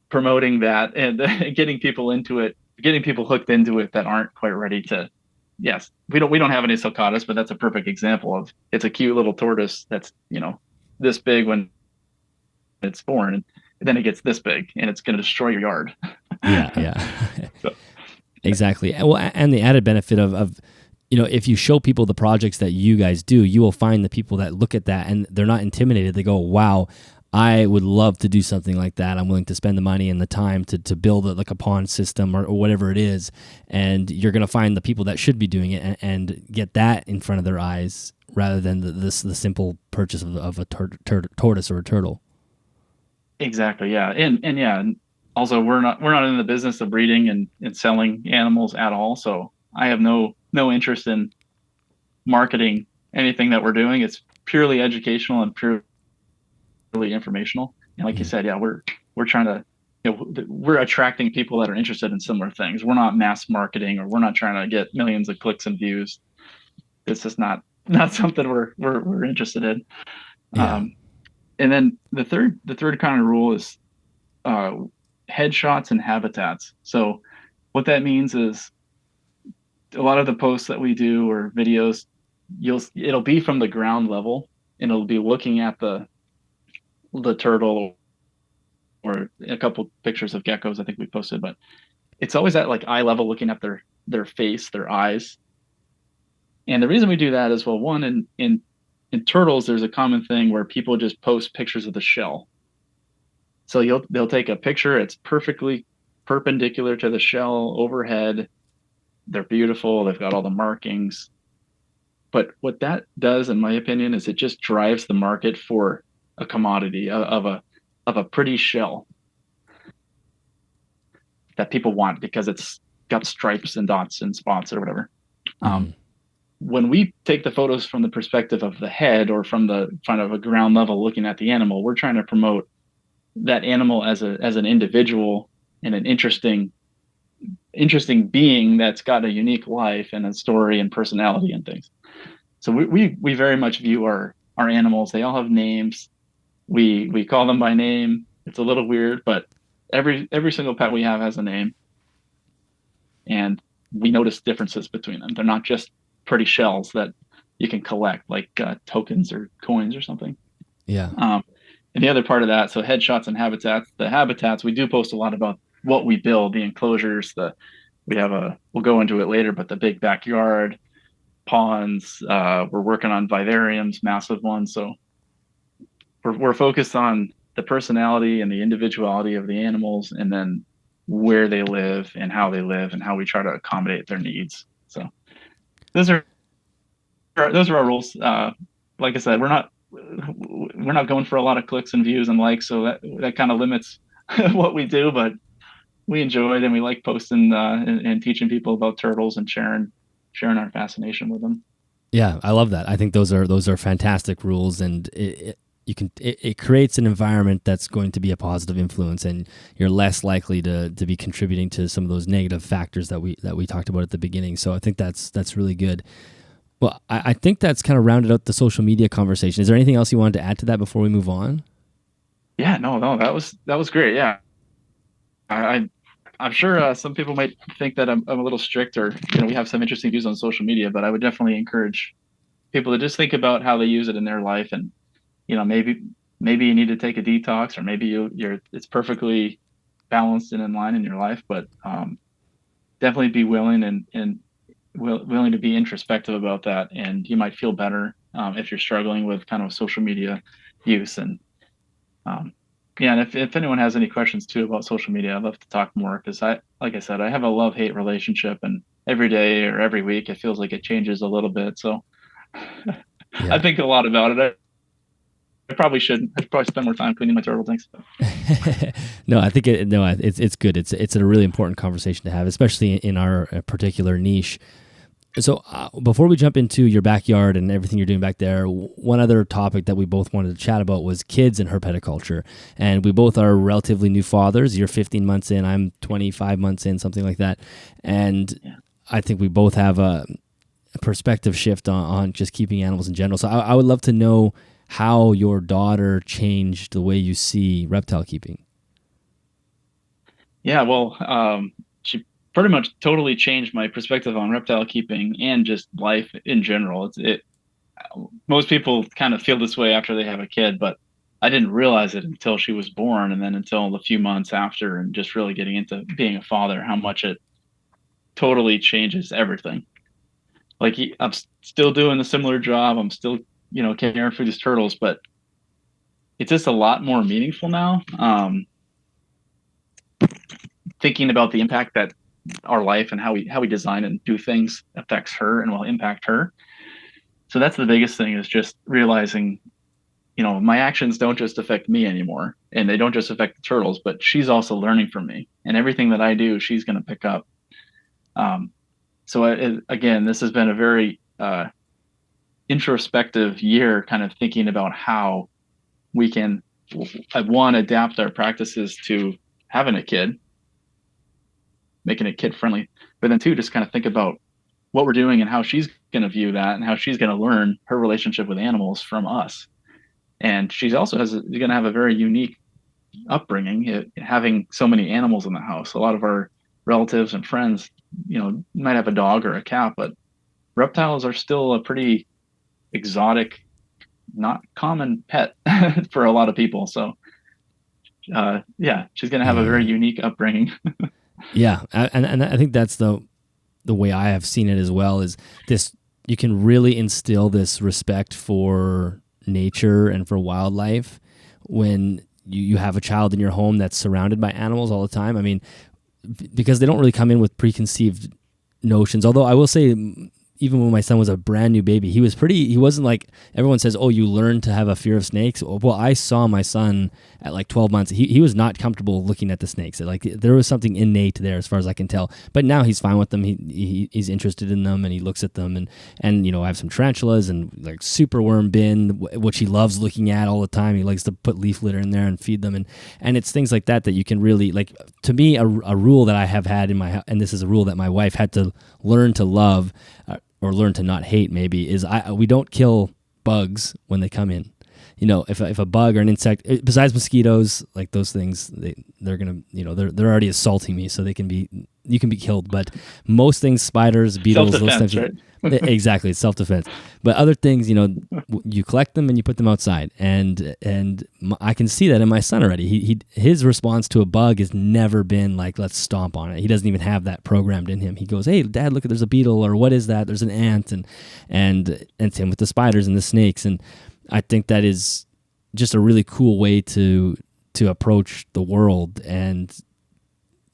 promoting that and getting people into it, getting people hooked into it that aren't quite ready to. Yes, we don't have any sulcatas, but that's a perfect example of, it's a cute little tortoise that's this big when it's born, and then it gets this big and it's going to destroy your yard. Yeah. So, exactly. Well, and the added benefit of if you show people the projects that you guys do, you will find the people that look at that and they're not intimidated. They go, wow, I would love to do something like that. I'm willing to spend the money and the time to build like a pond system or whatever it is. And you're going to find the people that should be doing it and get that in front of their eyes rather than the simple purchase of a tortoise or a turtle. exactly. Yeah. And yeah. And also, we're not in the business of breeding and selling animals at all. So I have no interest in marketing anything that we're doing. It's purely educational and purely informational. And like you said, yeah, we're trying to, we're attracting people that are interested in similar things. We're not mass marketing, or we're not trying to get millions of clicks and views. It's just not something we're interested in. Yeah. And then the third kind of rule is headshots and habitats. So what that means is, a lot of the posts that we do or videos, it'll be from the ground level, and it'll be looking at the turtle, or a couple pictures of geckos I think we posted, but it's always at like eye level, looking at their face, their eyes. And the reason we do that is, well, one, in turtles, there's a common thing where people just post pictures of the shell. So they'll take a picture, it's perfectly perpendicular to the shell overhead. They're beautiful. They've got all the markings. But what that does, in my opinion, is it just drives the market for a commodity of a pretty shell that people want because it's got stripes and dots and spots or whatever. When we take the photos from the perspective of the head, or from the kind of a ground level looking at the animal, we're trying to promote that animal as an individual and an interesting being that's got a unique life and a story and personality and things. So we very much view our animals. They all have names. We call them by name. It's a little weird, but every single pet we have has a name, and we notice differences between them. They're not just pretty shells that you can collect, like tokens or coins or something. Yeah. And the other part of that, so headshots and habitats. The habitats, we do post a lot about what we build, the enclosures. We'll go into it later, but the big backyard, ponds. We're working on vivariums, massive ones. So we're focused on the personality and the individuality of the animals, and then where they live and how we try to accommodate their needs. So those are our rules. Like I said, we're not going for a lot of clicks and views and likes, so that kind of limits what we do, but we enjoy it, and we like posting and teaching people about turtles and sharing our fascination with them. Yeah, I love that. I think those are fantastic rules, and it creates an environment that's going to be a positive influence, and you're less likely to be contributing to some of those negative factors that we talked about at the beginning. So I think that's really good. Well, I think that's kind of rounded out the social media conversation. Is there anything else you wanted to add to that before we move on? Yeah, no, that was great. Yeah, I'm sure some people might think that I'm a little strict, or we have some interesting views on social media, but I would definitely encourage people to just think about how they use it in their life, and maybe you need to take a detox, or maybe it's perfectly balanced and in line in your life, but definitely be willing and willing to be introspective about that, and you might feel better if you're struggling with kind of social media use. And and if anyone has any questions too about social media, I'd love to talk more, because like I said, I have a love-hate relationship, and every day or every week it feels like it changes a little bit. So I Yeah. think a lot about it. I probably shouldn't. I should probably spend more time cleaning my turtle tanks. No, I think it's good. It's a really important conversation to have, especially in our particular niche. So before we jump into your backyard and everything you're doing back there, one other topic that we both wanted to chat about was kids and herpetoculture. And we both are relatively new fathers. You're 15 months in, I'm 25 months in, something like that. And Yeah. I think we both have a perspective shift on just keeping animals in general. So I would love to know how your daughter changed the way you see reptile keeping. Yeah, well, she pretty much totally changed my perspective on reptile keeping and just life in general. Most people kind of feel this way after they have a kid, but I didn't realize it until she was born, and then until a few months after, and just really getting into being a father, how much it totally changes everything. Like I'm still doing a similar job. I'm still, caring for these turtles, but it's just a lot more meaningful now. Thinking about the impact that our life and how we design and do things affects her and will impact her. So that's the biggest thing, is just realizing, my actions don't just affect me anymore, and they don't just affect the turtles, but she's also learning from me, and everything that I do, she's going to pick up. Again, this has been a very introspective year, kind of thinking about how we can, one, adapt our practices to having a kid, making it kid friendly, but then two, just kind of think about what we're doing and how she's going to view that and how she's going to learn her relationship with animals from us. And she's also going to have a very unique upbringing, having so many animals in the house. A lot of our relatives and friends, might have a dog or a cat, but reptiles are still a pretty exotic, not common pet for a lot of people. So, yeah, she's going to have a very unique upbringing. Yeah, and I think that's the way I have seen it as well, is this: you can really instill this respect for nature and for wildlife when you have a child in your home that's surrounded by animals all the time. I mean, because they don't really come in with preconceived notions. Although I will say, even when my son was a brand new baby, he wasn't like everyone says, oh, you learn to have a fear of snakes. Well, I saw my son at like 12 months. He was not comfortable looking at the snakes. Like there was something innate there as far as I can tell. But now he's fine with them. He's interested in them, and he looks at them, and I have some tarantulas and like super worm bin, which he loves looking at all the time. He likes to put leaf litter in there and feed them. And it's things like that you can really, like, to me, a rule that I have had in my, and this is a rule that my wife had to learn to love, or learn to not hate, maybe, is we don't kill bugs when they come in. If a bug or an insect, besides mosquitoes, like those things, they're gonna, they're already assaulting me, so you can be killed. But most things, spiders, beetles, those types of, right? Exactly, it's self-defense. But other things, you collect them and you put them outside, and I can see that in my son already. His response to a bug has never been like, let's stomp on it. He doesn't even have that programmed in him. He goes, hey, Dad, look, there's a beetle, or what is that? There's an ant, and same with the spiders and the snakes. And I think that is just a really cool way to approach the world. And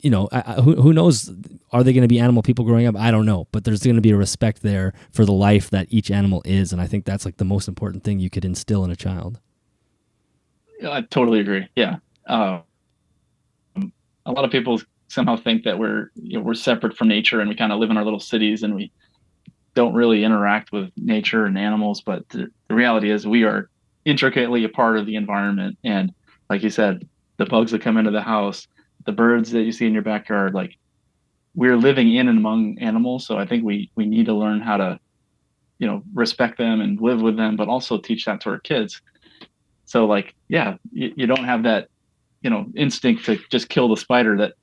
who knows, are they going to be animal people growing up? I don't know, but there's going to be a respect there for the life that each animal is, and I think that's like the most important thing you could instill in a child. I totally agree. Yeah. A lot of people somehow think that we're separate from nature, and we kind of live in our little cities, and we don't really interact with nature and animals. But the reality is, we are intricately a part of the environment. And like you said, the bugs that come into the house, the birds that you see in your backyard, like, we're living in and among animals. So I think we need to learn how to, respect them and live with them, but also teach that to our kids. So, like, yeah, you don't have that, instinct to just kill the spider that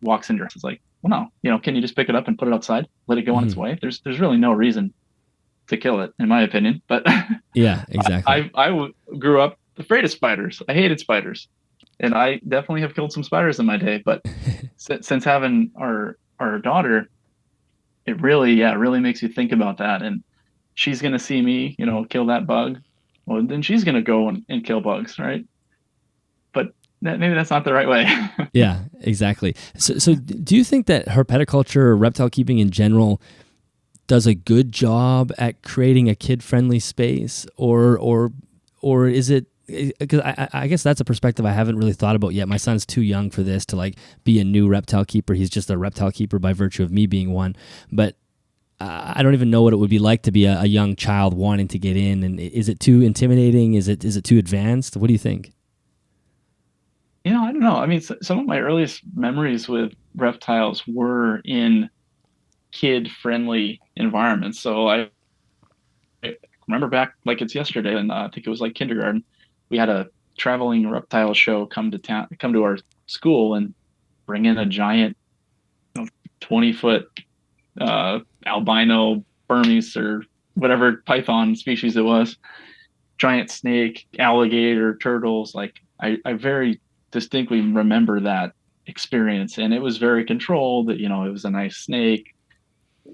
walks into your house. It's like, well, no, can you just pick it up and put it outside, let it go on its way? There's really no reason to kill it, in my opinion. But yeah, exactly. I grew up afraid of spiders. I hated spiders, and I definitely have killed some spiders in my day. But since having our daughter, it really makes you think about that. And she's gonna see me, kill that bug. Well, then she's gonna go and kill bugs, right? But maybe that's not the right way. Yeah, exactly. So do you think that herpetoculture or reptile keeping in general does a good job at creating a kid-friendly space, or is it? Because I guess that's a perspective I haven't really thought about yet. My son's too young for this to like be a new reptile keeper. He's just a reptile keeper by virtue of me being one. But I don't even know what it would be like to be a young child wanting to get in. And is it too intimidating? Is it too advanced? What do you think? I don't know. I mean, some of my earliest memories with reptiles were in kid-friendly environments. So I remember back like it's yesterday, and I think it was like kindergarten. We had a traveling reptile show come to our school, and bring in a giant 20-foot albino Burmese or whatever python species it was, giant snake, alligator, turtles. Like I very distinctly remember that experience, and it was very controlled. It was a nice snake.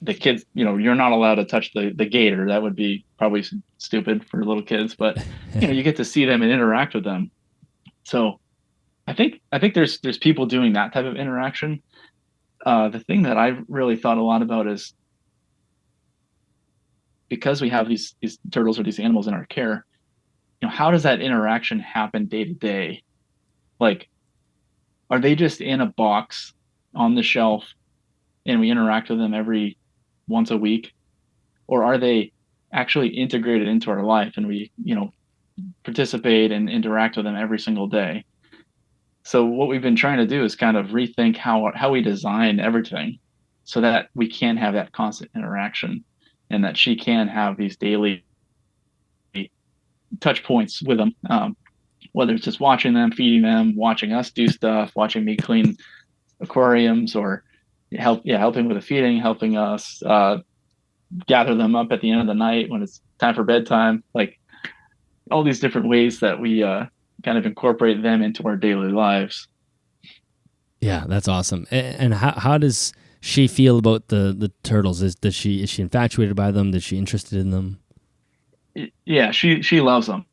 The kids, you're not allowed to touch the gator. That would be probably stupid for little kids, but you get to see them and interact with them. So I think there's people doing that type of interaction. The thing that I've really thought a lot about is, because we have these turtles or these animals in our care, how does that interaction happen day to day? Like, are they just in a box on the shelf and we interact with them every once a week? Or are they actually integrated into our life and we, participate and interact with them every single day? So what we've been trying to do is kind of rethink how we design everything so that we can have that constant interaction, and that she can have these daily touch points with them. Whether it's just watching them, feeding them, watching us do stuff, watching me clean aquariums, or helping with the feeding, helping us gather them up at the end of the night when it's time for bedtime. Like, all these different ways that we kind of incorporate them into our daily lives. Yeah, that's awesome. And how does she feel about the turtles? Is she infatuated by them? Is she interested in them? Yeah, she loves them.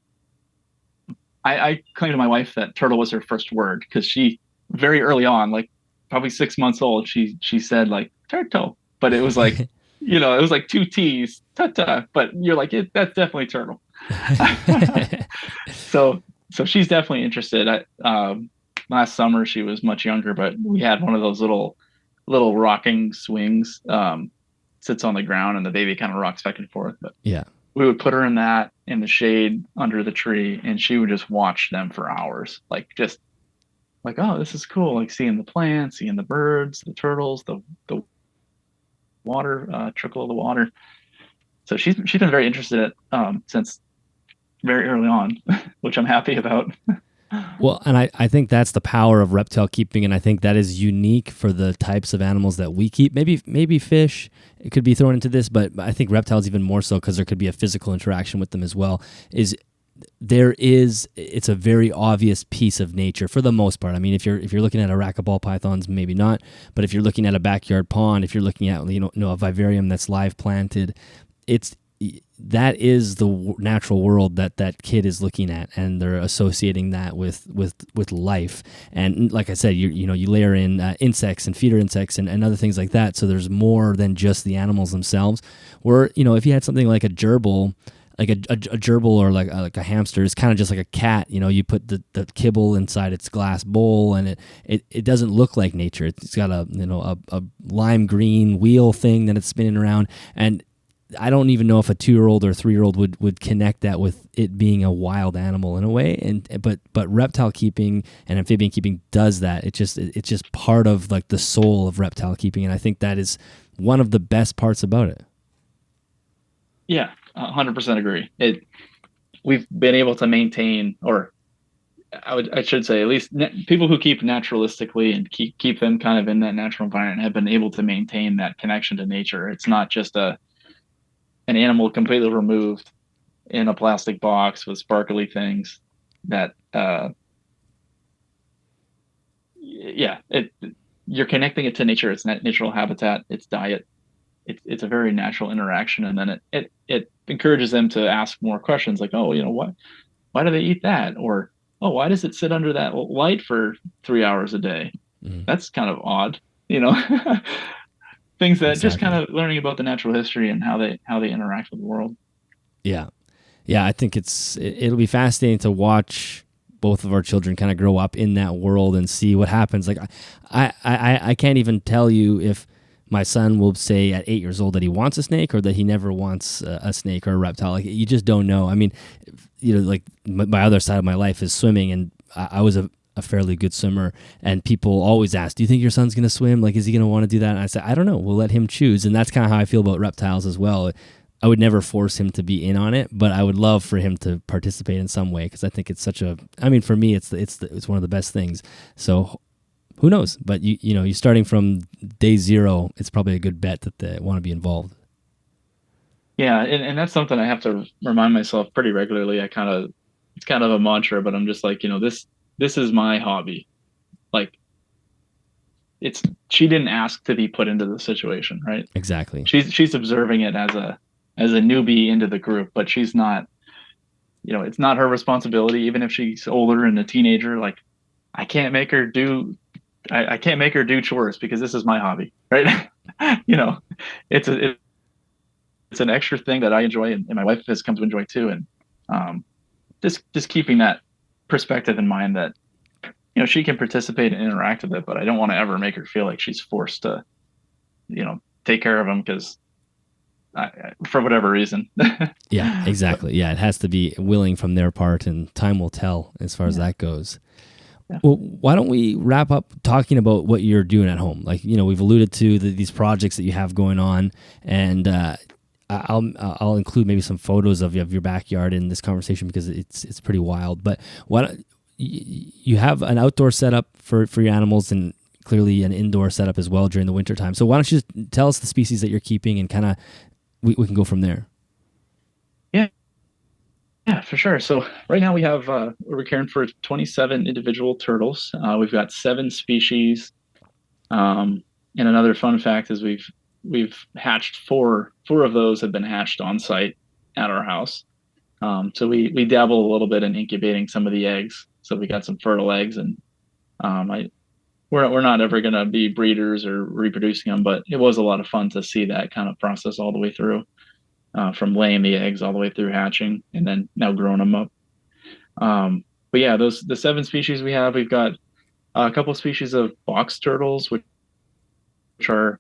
I claim to my wife that turtle was her first word, because she, very early on, like probably 6 months old, she said like turtle, but it was like, it was like two T's, ta-ta, but you're like, that's definitely turtle. So she's definitely interested. Last summer she was much younger, but we had one of those little rocking swings, sits on the ground and the baby kind of rocks back and forth. But yeah, we would put her in the shade under the tree, and she would just watch them for hours. Like, just like, oh, this is cool. Like, seeing the plants, seeing the birds, the turtles, the water, trickle of the water. So she's been very interested since very early on, which I'm happy about. Well, and I think that's the power of reptile keeping, and I think that is unique for the types of animals that we keep. Maybe fish, it could be thrown into this, but I think reptiles even more so, because there could be a physical interaction with them as well. It's a very obvious piece of nature for the most part. I mean, if you're looking at a rack of ball pythons, maybe not, but if you're looking at a backyard pond, if you're looking at a vivarium that's live planted, that is the natural world that kid is looking at, and they're associating that with life. And like I said, you layer in insects and feeder insects and other things like that. So there's more than just the animals themselves. Where if you had something like a gerbil, like a gerbil, or like a hamster, is kind of just like a cat. You put the kibble inside its glass bowl, and it doesn't look like nature. It's got a lime green wheel thing that it's spinning around, and I don't even know if a 2-year-old or 3-year-old would connect that with it being a wild animal in a way. But reptile keeping and amphibian keeping does that. It's just part of like the soul of reptile keeping, and I think that is one of the best parts about it. Yeah, 100% agree. We've been able to maintain, or I should say, at least people who keep naturalistically and keep them kind of in that natural environment have been able to maintain that connection to nature. It's not just an animal completely removed in a plastic box with sparkly things that you're connecting it to nature, its natural habitat, its diet. It's a very natural interaction, and then it encourages them to ask more questions, like, oh, why do they eat that? Or, oh, why does it sit under that light for 3 hours a day? That's kind of odd. things that just kind Exactly. of learning about the natural history and how they interact with the world. Yeah. Yeah, I think it'll be fascinating to watch both of our children kind of grow up in that world and see what happens. Like I can't even tell you if my son will say at 8 years old that he wants a snake or that he never wants a snake or a reptile. Like you just don't know. I mean, like my other side of my life is swimming, and I was a fairly good swimmer, and people always ask, do you think your son's going to swim? Like, is he going to want to do that? And I said, I don't know. We'll let him choose. And that's kind of how I feel about reptiles as well. I would never force him to be in on it, but I would love for him to participate in some way because I think it's for me, it's one of the best things. So who knows? But you're starting from day zero. It's probably a good bet that they want to be involved. Yeah, and that's something I have to remind myself pretty regularly. It's kind of a mantra, but I'm just like, this is my hobby. Like she didn't ask to be put into the situation, right? Exactly. She's observing it as a newbie into the group, but she's not, it's not her responsibility, even if she's older and a teenager. Like I can't make her do I can't make her do chores because this is my hobby, right? you know, it's an extra thing that I enjoy and my wife has come to enjoy too. And just keeping that perspective in mind that she can participate and interact with it, but I don't want to ever make her feel like she's forced to take care of them because for whatever reason. Yeah, exactly. Yeah, it has to be willing from their part, and time will tell as far as that goes. Yeah. Well, why don't we wrap up talking about what you're doing at home? Like, we've alluded to these projects that you have going on, and I'll include maybe some photos of your backyard in this conversation because it's pretty wild. But why don't you have an outdoor setup for your animals and clearly an indoor setup as well during the wintertime. So why don't you just tell us the species that you're keeping and kind of we can go from there. Yeah, for sure. So right now we're caring for 27 individual turtles. We've got 7 species. And another fun fact is we've hatched four of those have been hatched on site at our house. So we dabble a little bit in incubating some of the eggs. So we got some fertile eggs, and we're not ever going to be breeders or reproducing them, but it was a lot of fun to see that kind of process all the way through. From laying the eggs all the way through hatching and then now growing them up. But yeah, the 7 species we've got a couple of species of box turtles, which are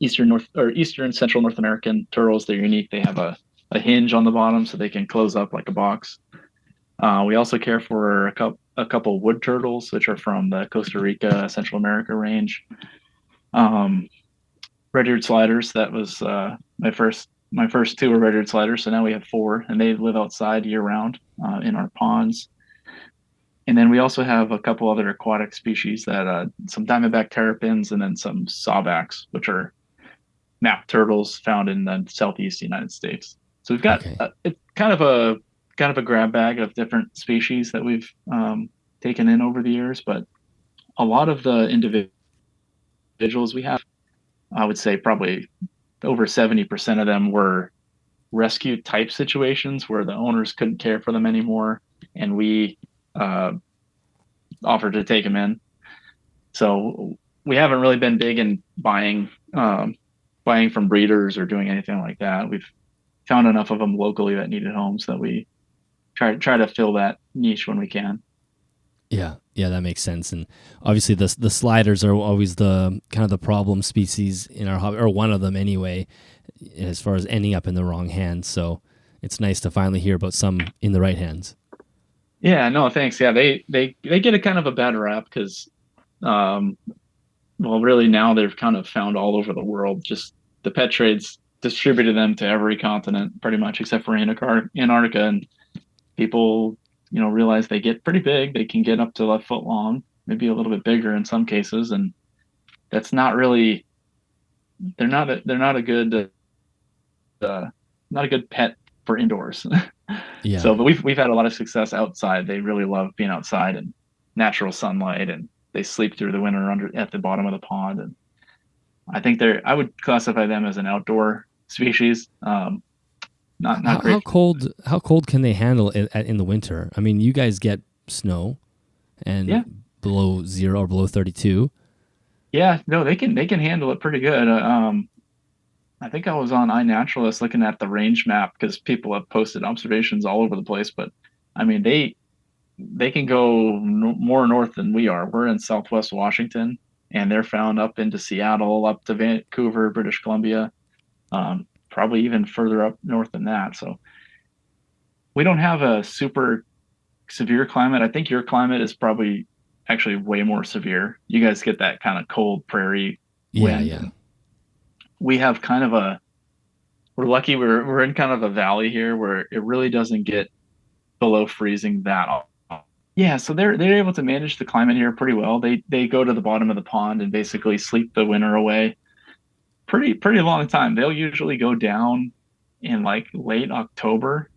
Eastern Central North American turtles. They're unique. They have a hinge on the bottom so they can close up like a box. We also care for a couple wood turtles, which are from the Costa Rica, Central America range. Red-eared sliders. That was my first 2 were red-eared sliders, so now we have 4, and they live outside year-round in our ponds. And then we also have a couple other aquatic species that some diamondback terrapins and then some sawbacks, which are map turtles found in the southeast United States. So we've got it's kind of a grab bag of different species that we've taken in over the years, but a lot of the individuals we have, I would say probably over 70% of them were rescue type situations where the owners couldn't care for them anymore, and we offered to take them in. So we haven't really been big in buying from breeders or doing anything like that. We've found enough of them locally that needed homes that we try to fill that niche when we can. Yeah, that makes sense. And obviously the sliders are always the kind of the problem species in our hobby, or one of them anyway, as far as ending up in the wrong hands. So it's nice to finally hear about some in the right hands. Yeah, no, thanks. Yeah, they get a kind of a bad rap because, really now they're kind of found all over the world. Just the pet trades distributed them to every continent pretty much except for Antarctica, and people realize they get pretty big. They can get up to a foot long, maybe a little bit bigger in some cases, and that's not really. They're not a good pet for indoors. Yeah. So, but we've had a lot of success outside. They really love being outside and natural sunlight, and they sleep through the winter at the bottom of the pond. And I think I would classify them as an outdoor species. Not great. How cold can they handle it in the winter? I mean, you guys get snow and below 0 or below 32. Yeah, no, they can handle it pretty good. I think I was on iNaturalist looking at the range map because people have posted observations all over the place. But I mean, they can go more north than we are. We're in Southwest Washington, and they're found up into Seattle, up to Vancouver, British Columbia, probably even further up north than that. So we don't have a super severe climate. I think your climate is probably actually way more severe. You guys get that kind of cold prairie Yeah, wind, yeah. and we have kind of a we're lucky we're in kind of a valley here where it really doesn't get below freezing that often. Yeah, so they're able to manage the climate here pretty well. They go to the bottom of the pond and basically sleep the winter away. Pretty long time. They'll usually go down in like late October,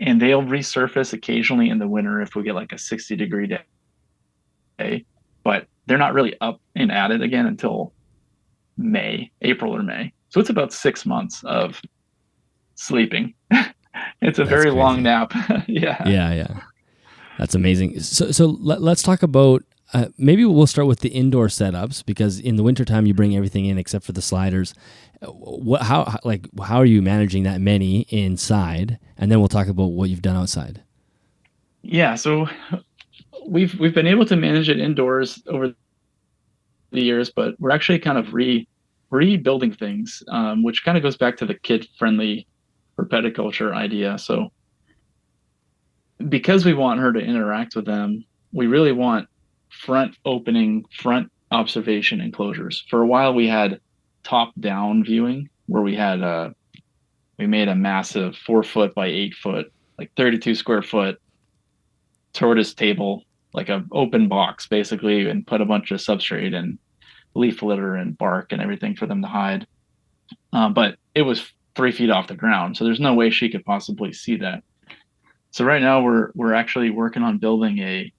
and they'll resurface occasionally in the winter if we get like a 60-degree day. But they're not really up and at it again until April or May. So it's about 6 months of sleeping. It's a That's very long crazy. nap. Yeah. Yeah, yeah. That's amazing. So let's talk about maybe we'll start with the indoor setups because in the wintertime you bring everything in except for the sliders. How are you managing that many inside? And then we'll talk about what you've done outside. Yeah, so we've been able to manage it indoors over the years, but we're actually kind of rebuilding things, which kind of goes back to the kid-friendly herpetoculture idea. So because we want her to interact with them, we really want front observation enclosures. For a while, we had top-down viewing where we made a massive 4 foot by 8 foot, like 32 square foot tortoise table, like an open box basically, and put a bunch of substrate and leaf litter and bark and everything for them to hide. But it was 3 feet off the ground, so there's no way she could possibly see that. So right now we're actually working on building a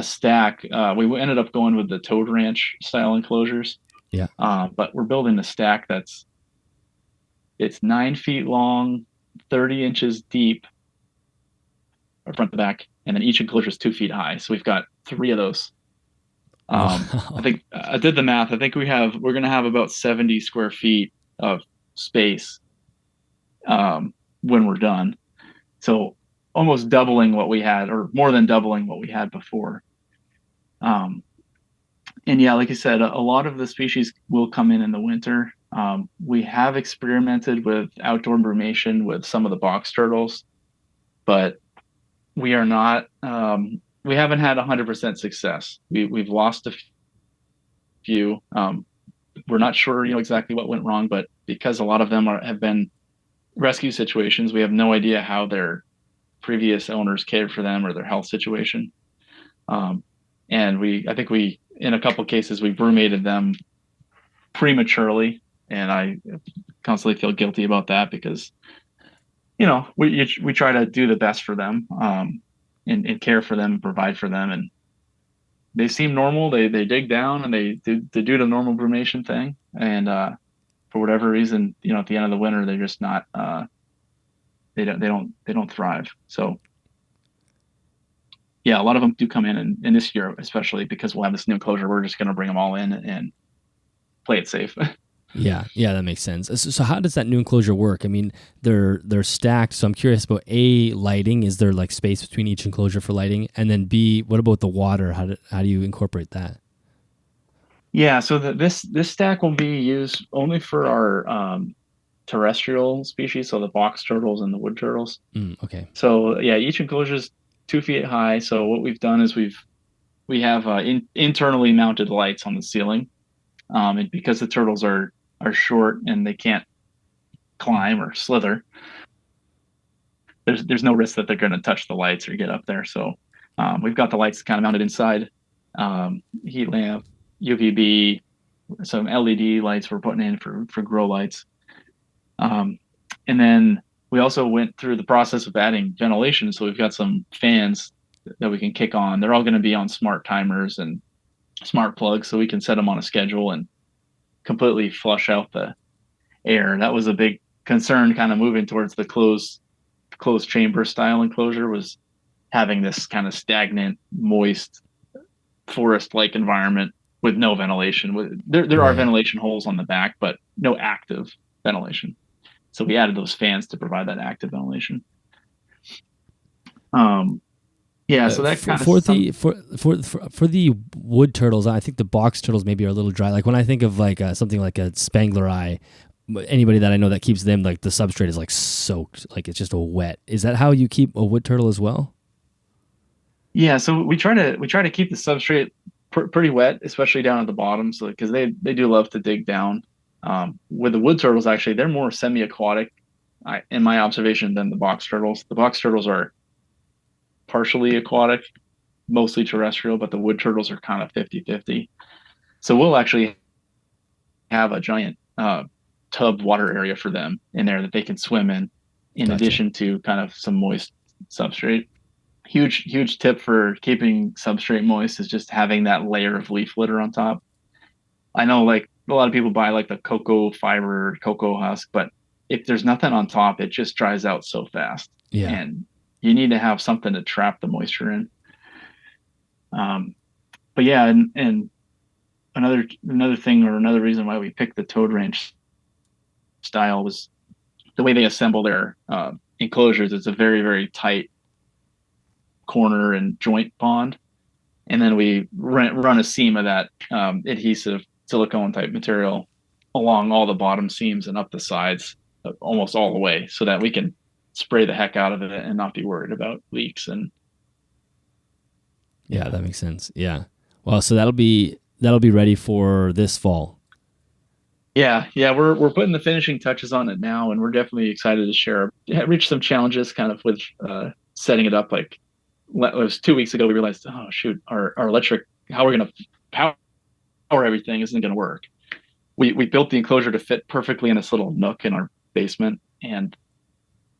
stack. We ended up going with the Toad Ranch style enclosures. Yeah. But we're building a stack it's 9 feet long, 30 inches deep, front to back, and then each enclosure is 2 feet high. So we've got 3 of those. Wow. I think I did the math. I think we're going to have about 70 square feet of space when we're done. So almost doubling what we had, or more than doubling what we had before. And yeah, like I said, a lot of the species will come in the winter. We have experimented with outdoor brumation with some of the box turtles, but we are not. We haven't had 100% success. We've lost a few. We're not sure, exactly what went wrong, but because a lot of them have been rescue situations, we have no idea how their previous owners cared for them or their health situation. And I think in a couple cases, we brumated them prematurely, and I constantly feel guilty about that because, we try to do the best for them, and care for them, provide for them, and they seem normal. They dig down and they do the normal brumation thing, and for whatever reason, at the end of the winter, they're just not. They don't thrive. So yeah, a lot of them do come in, and this year especially because we'll have this new enclosure, we're just going to bring them all in and play it safe. Yeah, that makes sense. So how does that new enclosure work? I mean, they're stacked, so I'm curious about A, lighting. Is there like space between each enclosure for lighting? And then B, what about the water? How do you incorporate that? Yeah, so this stack will be used only for our terrestrial species, so the box turtles and the wood turtles. Okay. So yeah, each enclosure is 2 feet high. So what we've done is we have internally mounted lights on the ceiling, and because the turtles are short and they can't climb or slither, there's no risk that they're going to touch the lights or get up there. So we've got the lights kind of mounted inside, heat lamp, UVB, some LED lights we're putting in for grow lights. And then we also went through the process of adding ventilation. So we've got some fans that we can kick on. They're all going to be on smart timers and smart plugs, so we can set them on a schedule and completely flush out the air. That was a big concern kind of moving towards the closed chamber style enclosure, was having this kind of stagnant, moist, forest-like environment with no ventilation. There are ventilation holes on the back, but no active ventilation. So we added those fans to provide that active ventilation. Yeah, so that kind of for the wood turtles, I think the box turtles maybe are a little dry. Like when I think of like something like a Spangler eye, anybody that I know that keeps them, like the substrate is like soaked, like it's just a wet. Is that how you keep a wood turtle as well? Yeah, so we try to keep the substrate pretty wet, especially down at the bottom, so because they do love to dig down. With the wood turtles, actually, they're more semi-aquatic, in my observation, than the box turtles. The box turtles are partially aquatic, mostly terrestrial, but the wood turtles are kind of 50-50. So we'll actually have a giant tub water area for them in there that they can swim in Gotcha. addition to kind of some moist substrate. Huge tip for keeping substrate moist is just having that layer of leaf litter on top. I know like a lot of people buy like the cocoa fiber, cocoa husk, but if there's nothing on top, it just dries out so fast. Yeah. And you need to have something to trap the moisture in. But yeah, and another thing or another reason why we picked the toad ranch style was the way they assemble their enclosures. It's a very, very tight corner and joint bond. And then we run a seam of that adhesive silicone type material along all the bottom seams and up the sides almost all the way so that we can spray the heck out of it and not be worried about leaks. And yeah, that makes sense. Yeah. Well, so that'll be ready for this fall. Yeah, we're putting the finishing touches on it now, and we're definitely excited to share. Reached some challenges kind of with setting it up. Like it was 2 weeks ago, we realized, oh shoot, our electric, how we're going to power everything isn't going to work. We built the enclosure to fit perfectly in this little nook in our basement, and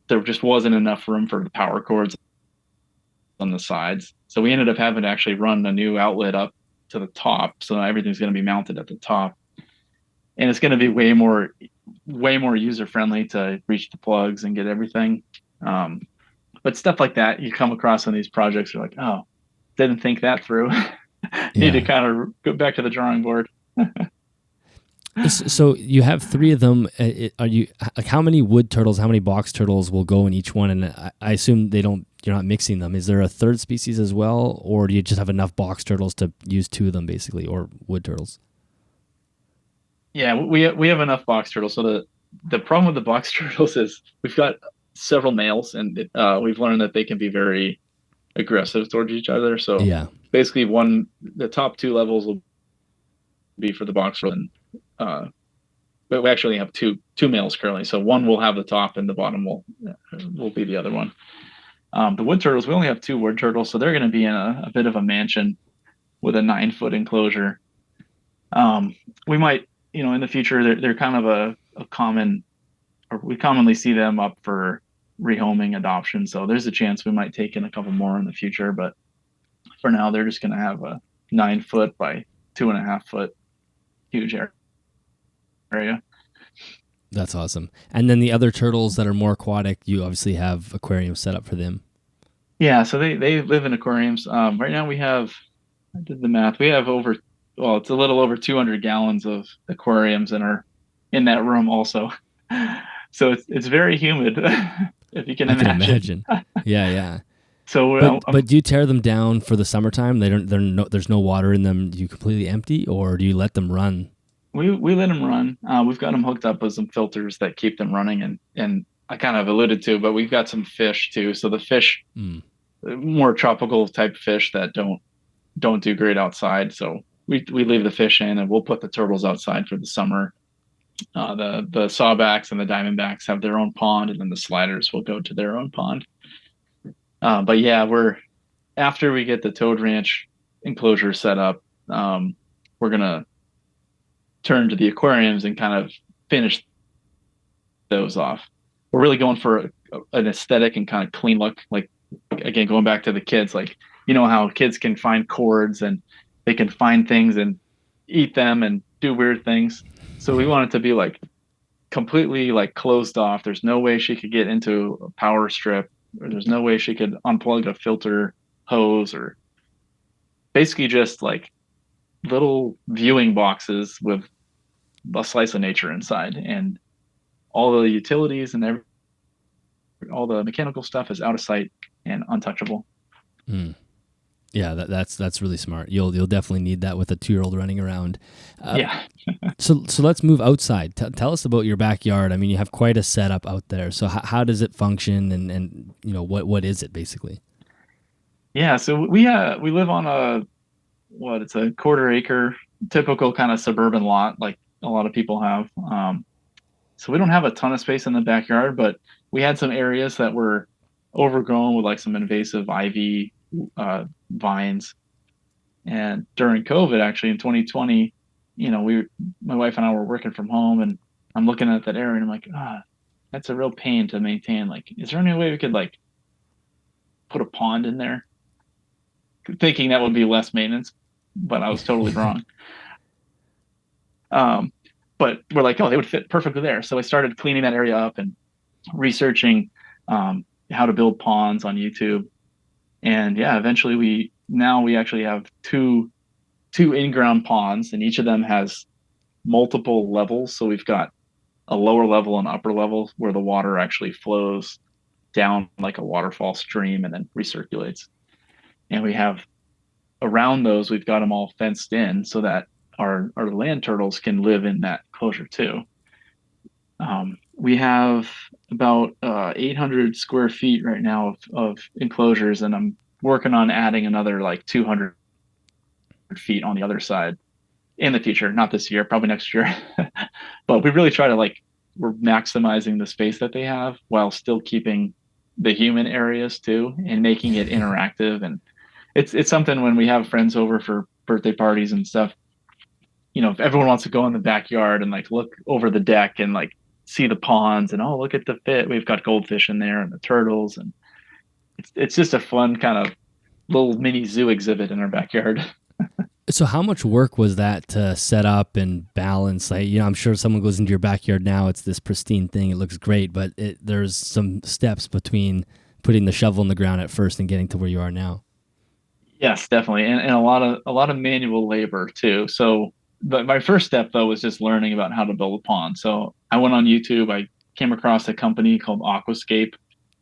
there just wasn't enough room for the power cords on the sides. So we ended up having to actually run a new outlet up to the top, so everything's going to be mounted at the top. And it's going to be way more user friendly to reach the plugs and get everything. But stuff like that you come across on these projects, you're like, oh, didn't think that through. Need to kind of go back to the drawing board. So you have 3 of them. Are you like how many wood turtles, how many box turtles will go in each one? And I assume you're not mixing them. Is there a third species as well, or do you just have enough box turtles to use 2 of them basically, or wood turtles? Yeah, we have enough box turtles. So the problem with the box turtles is we've got several males, and we've learned that they can be very aggressive towards each other. So yeah, basically, the top 2 levels will be for the box turtle, and but we actually have two males currently. So one will have the top, and the bottom will be the other one. The wood turtles, we only have 2 wood turtles, so they're going to be in a bit of a mansion with a 9-foot enclosure. We might, in the future, they're kind of a common, or we commonly see them up for rehoming adoption. So there's a chance we might take in a couple more in the future, but for now, they're just going to have a 9-foot by 2.5-foot huge area. That's awesome. And then the other turtles that are more aquatic, you obviously have aquariums set up for them. Yeah, so they live in aquariums. Right now I did the math. We have it's a little over 200 gallons of aquariums in that room also. So it's very humid, if you can I imagine. can imagine. Yeah. So, but do you tear them down for the summertime? There's no water in them. Do you completely empty, or do you let them run? we let them run. We've got them hooked up with some filters that keep them running, and I kind of alluded to, but we've got some fish too. So the fish, more tropical type fish that don't do great outside. So we leave the fish in, and we'll put the turtles outside for the summer. The sawbacks and the diamondbacks have their own pond, and then the sliders will go to their own pond. But yeah, after we get the Toad Ranch enclosure set up, we're gonna turn to the aquariums and kind of finish those off. We're really going for an aesthetic and kind of clean look. Like, again, going back to the kids, like, how kids can find cords and they can find things and eat them and do weird things. So we want it to be like completely like closed off. There's no way she could get into a power strip, or there's no way she could unplug a filter hose, or basically just like little viewing boxes with a slice of nature inside. And all the utilities and all the mechanical stuff is out of sight and untouchable. Mm. Yeah, that's really smart. You'll definitely need that with a 2-year-old running around. Yeah. So let's move outside. Tell us about your backyard. I mean, you have quite a setup out there. So how does it function, and what is it basically? Yeah. So we live on it's a quarter acre, typical kind of suburban lot, like a lot of people have. So we don't have a ton of space in the backyard, but we had some areas that were overgrown with like some invasive ivy vines. And during COVID, actually in 2020, my wife and I were working from home, and I'm looking at that area and I'm like, that's a real pain to maintain. Like, is there any way we could like put a pond in there? Thinking that would be less maintenance, but I was totally wrong. But we're like, oh, they would fit perfectly there. So I started cleaning that area up and researching how to build ponds on YouTube. And yeah, eventually we actually have two in-ground ponds, and each of them has multiple levels. So we've got a lower level and upper level where the water actually flows down like a waterfall stream and then recirculates. And we have around those, we've got them all fenced in so that our land turtles can live in that enclosure too. We have about 800 square feet right now of enclosures, and I'm working on adding another like 200 feet on the other side in the future, not this year, probably next year. But we really try to we're maximizing the space that they have while still keeping the human areas too and making it interactive. And it's something when we have friends over for birthday parties and stuff, if everyone wants to go in the backyard and like look over the deck and like see the ponds and, oh, look at the fit, we've got goldfish in there and the turtles, and it's just a fun kind of little mini zoo exhibit in our backyard. So how much work was that to set up and balance? Like, I'm sure someone goes into your backyard now, it's this pristine thing, it looks great, but there's some steps between putting the shovel in the ground at first and getting to where you are now. Yes, definitely, and a lot of manual labor too. So my first step though was just learning about how to build a pond. So I went on YouTube. I came across a company called Aquascape.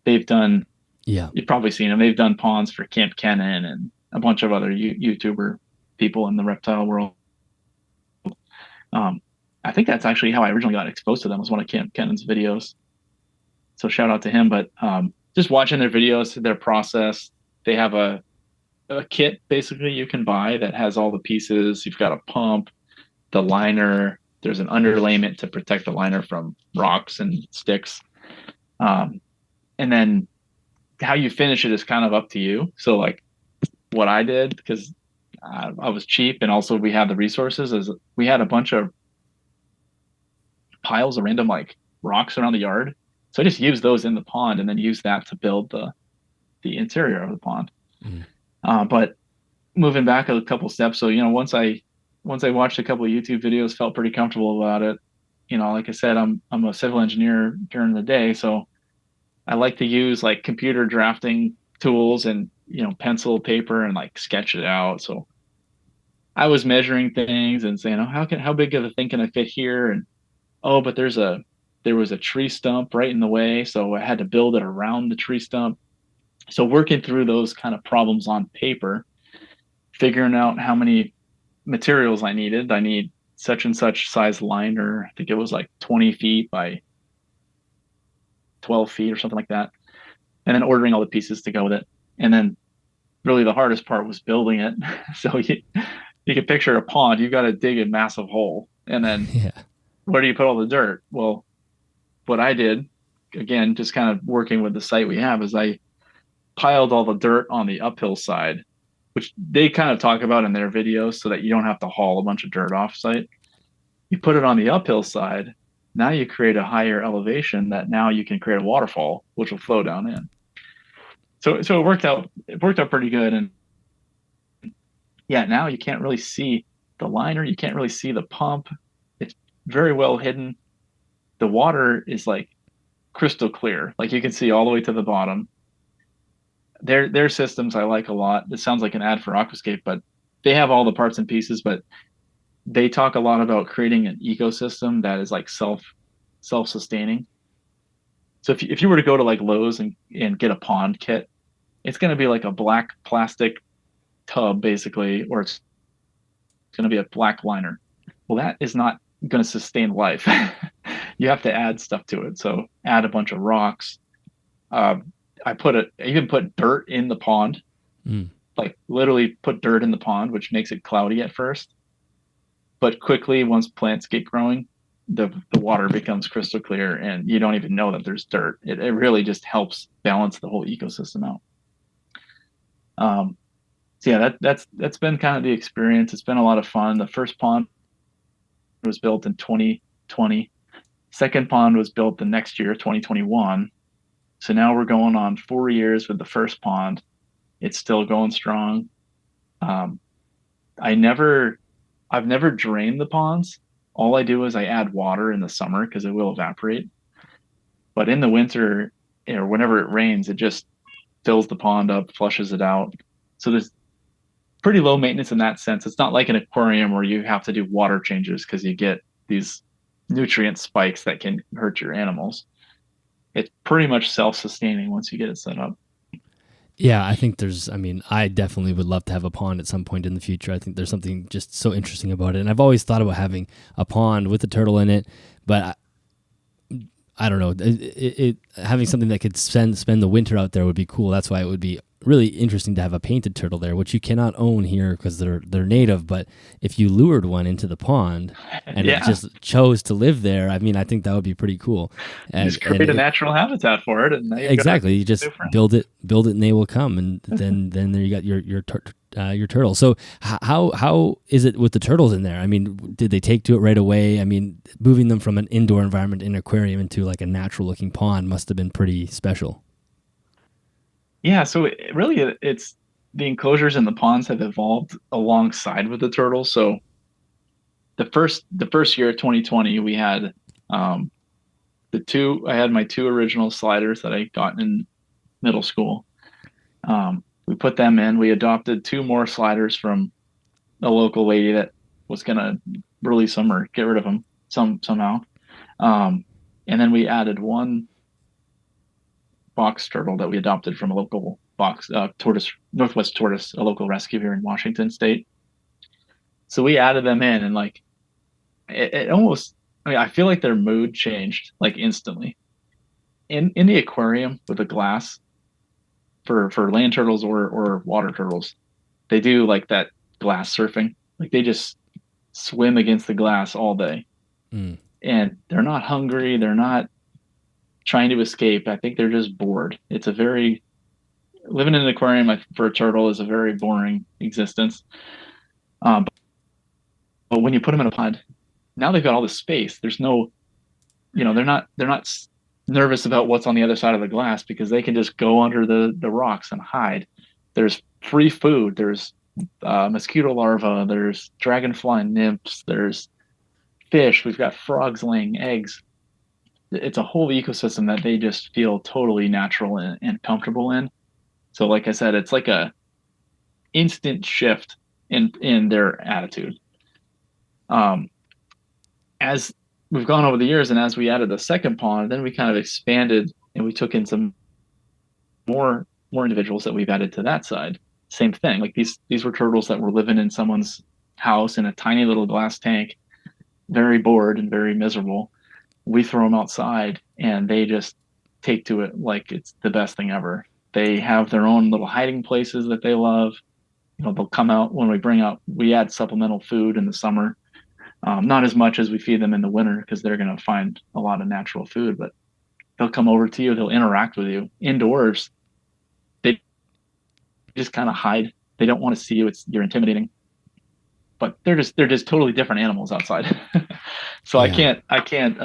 They've done, yeah, you've probably seen them. They've done ponds for Camp Kennan and a bunch of other YouTuber people in the reptile world. I think that's actually how I originally got exposed to them, was one of Camp Kennan's videos. So shout out to him. But just watching their videos, their process, they have a kit basically you can buy that has all the pieces. You've got a pump, the liner, there's an underlayment to protect the liner from rocks and sticks. And then how you finish it is kind of up to you. So like what I did, because I was cheap and also we had the resources, is we had a bunch of piles of random like rocks around the yard. So I just used those in the pond and then used that to build the interior of the pond. But moving back a couple steps, so once I watched a couple of YouTube videos, felt pretty comfortable about it. Like I said, I'm a civil engineer during the day, so I like to use like computer drafting tools and pencil, paper, and like sketch it out. So I was measuring things and saying, oh, how big of a thing can I fit here? And oh, but there was a tree stump right in the way, so I had to build it around the tree stump. So working through those kind of problems on paper, figuring out how many materials I needed. I need such and such size liner. I think it was like 20 feet by 12 feet or something like that. And then ordering all the pieces to go with it. And then really the hardest part was building it. So you can picture a pond, you've got to dig a massive hole. And then where do you put all the dirt? Well, what I did, again, just kind of working with the site we have, is I piled all the dirt on the uphill side, which they kind of talk about in their videos, so that you don't have to haul a bunch of dirt off site. You put it on the uphill side. Now you create a higher elevation that now you can create a waterfall, which will flow down in. So it worked out pretty good. And yeah, now you can't really see the liner. You can't really see the pump. It's very well hidden. The water is like crystal clear. Like you can see all the way to the bottom. Their systems I like a lot. This sounds like an ad for Aquascape, but they have all the parts and pieces, but they talk a lot about creating an ecosystem that is like self self-sustaining. So if you were to go to like Lowe's and get a pond kit, it's going to be like a black plastic tub basically, or it's going to be a black liner. Well, that is not going to sustain life. You have to add stuff to it. So add a bunch of rocks. I even put dirt in the pond, like literally put dirt in the pond, which makes it cloudy at first. But quickly, once plants get growing, the water becomes crystal clear, and you don't even know that there's dirt. It really just helps balance the whole ecosystem out. So yeah, that's been kind of the experience. It's been a lot of fun. The first pond was built in 2020. Second pond was built the next year, 2021. So now we're going on 4 years with the first pond. It's still going strong. I've never drained the ponds. All I do is I add water in the summer because it will evaporate. But in the winter, or whenever it rains, it just fills the pond up, flushes it out. So there's pretty low maintenance in that sense. It's not like an aquarium where you have to do water changes because you get these nutrient spikes that can hurt your animals. It's pretty much self-sustaining once you get it set up. Yeah, I think I definitely would love to have a pond at some point in the future. I think there's something just so interesting about it. And I've always thought about having a pond with a turtle in it, but I don't know. Having something that could spend the winter out there would be cool. That's why it would be really interesting to have a painted turtle there, which you cannot own here because they're native. But if you lured one into the pond and it just chose to live there, I think that would be pretty cool. And just create a natural habitat for it, and exactly, you just build it, and they will come, and then there you got your turtle. So how is it with the turtles in there? Did they take to it right away? Moving them from an indoor environment in an aquarium into like a natural looking pond must have been pretty special. Yeah, so it's the enclosures and the ponds have evolved alongside with the turtles. So the first year, 2020, we had I had my two original sliders that I got in middle school. We put them in. We adopted two more sliders from a local lady that was gonna release them or get rid of them somehow. And then we added one box turtle that we adopted from a local tortoise, Northwest Tortoise, a local rescue here in Washington State. So we added them in, and like it almost, I feel like their mood changed like instantly. In the aquarium with the glass for land turtles or water turtles, they do like that glass surfing. Like they just swim against the glass all day. And they're not hungry, they're not trying to escape. I think they're just bored. Living in an aquarium for a turtle is a very boring existence. But when you put them in a pond, now they've got all this space. There's no, they're not nervous about what's on the other side of the glass because they can just go under the rocks and hide. There's free food. There's mosquito larvae. There's dragonfly nymphs. There's fish. We've got frogs laying eggs. It's a whole ecosystem that they just feel totally natural and comfortable in. So like I said, it's like a instant shift in their attitude. As we've gone over the years and as we added the second pond, then we kind of expanded and we took in some more individuals that we've added to that side. Same thing. Like these were turtles that were living in someone's house in a tiny little glass tank, very bored and very miserable. We throw them outside and they just take to it like it's the best thing ever. They have their own little hiding places that they love. They'll come out when we add supplemental food in the summer. Not as much as we feed them in the winter because they're going to find a lot of natural food, but they'll come over to you. They'll interact with you indoors. They just kind of hide. They don't want to see you. You're intimidating, but they're just totally different animals outside. So yeah. I can't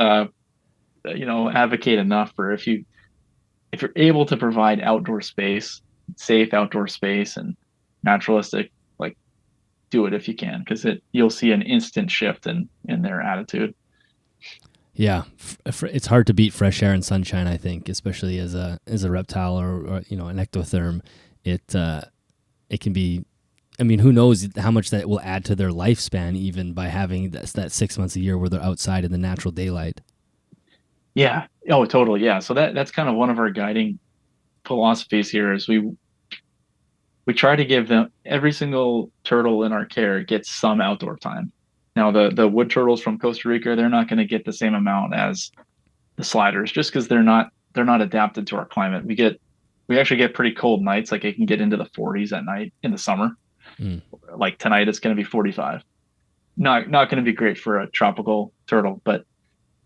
advocate enough for if you're able to provide outdoor space, safe outdoor space and naturalistic, like do it if you can, because you'll see an instant shift in their attitude. Yeah, it's hard to beat fresh air and sunshine, I think, especially as a reptile or an ectotherm. It can be. Who knows how much that will add to their lifespan, even by having that 6 months a year where they're outside in the natural daylight. Yeah. Oh, totally. Yeah. So that's kind of one of our guiding philosophies here is we try to give them every single turtle in our care gets some outdoor time. Now the wood turtles from Costa Rica, they're not going to get the same amount as the sliders just because they're not adapted to our climate. We actually get pretty cold nights, like it can get into the 40s at night in the summer. Mm. Like tonight it's going to be 45. Not going to be great for a tropical turtle, but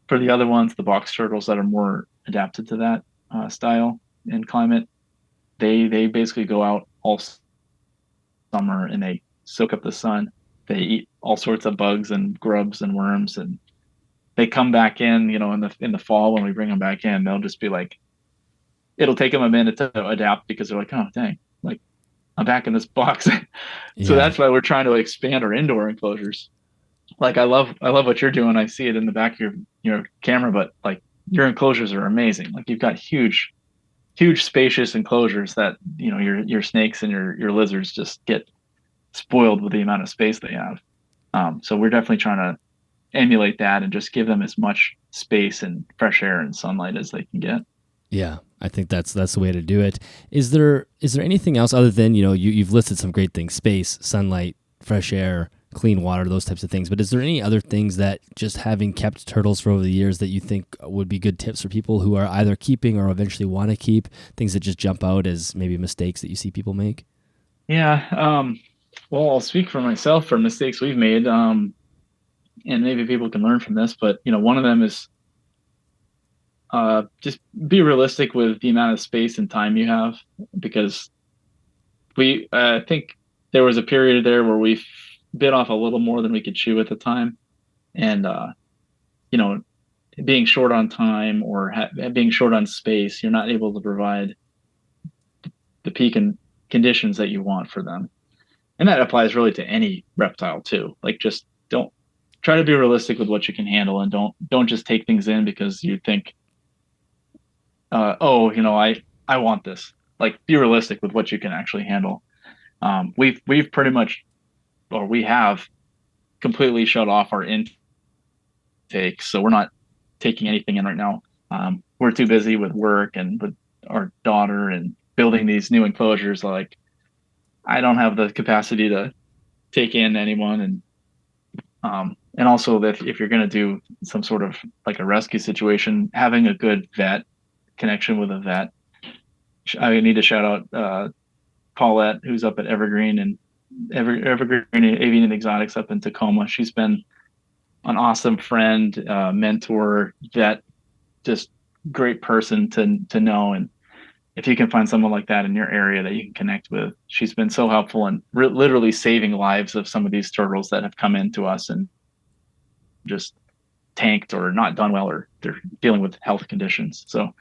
for the other ones, the box turtles that are more adapted to that style and climate, they basically go out all summer and they soak up the sun. They eat all sorts of bugs and grubs and worms, and they come back in, in the fall when we bring them back in, they'll just be like, it'll take them a minute to adapt because they're like, oh dang, like I'm back in this box. So Yeah. that's why we're trying to expand our indoor enclosures. Like I love what you're doing. I see it in the back of your camera, but like your enclosures are amazing. Like you've got huge spacious enclosures that your snakes and your lizards just get spoiled with the amount of space they have. So we're definitely trying to emulate that and just give them as much space and fresh air and sunlight as they can get. Yeah, I think that's the way to do it. Is there anything else other than, you've listed some great things: space, sunlight, fresh air, clean water, those types of things. But is there any other things that, just having kept turtles for over the years, that you think would be good tips for people who are either keeping or eventually want to keep, things that just jump out as maybe mistakes that you see people make? Yeah. Well, I'll speak for myself for mistakes we've made. And maybe people can learn from this, but one of them is just be realistic with the amount of space and time you have, because we I think there was a period there where we bit off a little more than we could chew at the time, and you know being short on time or being short on space, you're not able to provide the peak and conditions that you want for them. And that applies really to any reptile too. Like, just don't try to be realistic with what you can handle, and don't just take things in because you think, oh, I want this. Like, be realistic with what you can actually handle. We've pretty much, or we have completely shut off our intake, so we're not taking anything in right now. We're too busy with work and with our daughter and building these new enclosures. Like, I don't have the capacity to take in anyone, and also that if you're going to do some sort of like a rescue situation, having a good vet connection with a vet. I need to shout out Paulette, who's up at Evergreen and Evergreen Avian and Exotics up in Tacoma. She's been an awesome friend, mentor, vet, just great person to know. And if you can find someone like that in your area that you can connect with, she's been so helpful and literally saving lives of some of these turtles that have come into us and just tanked or not done well, or they're dealing with health conditions. So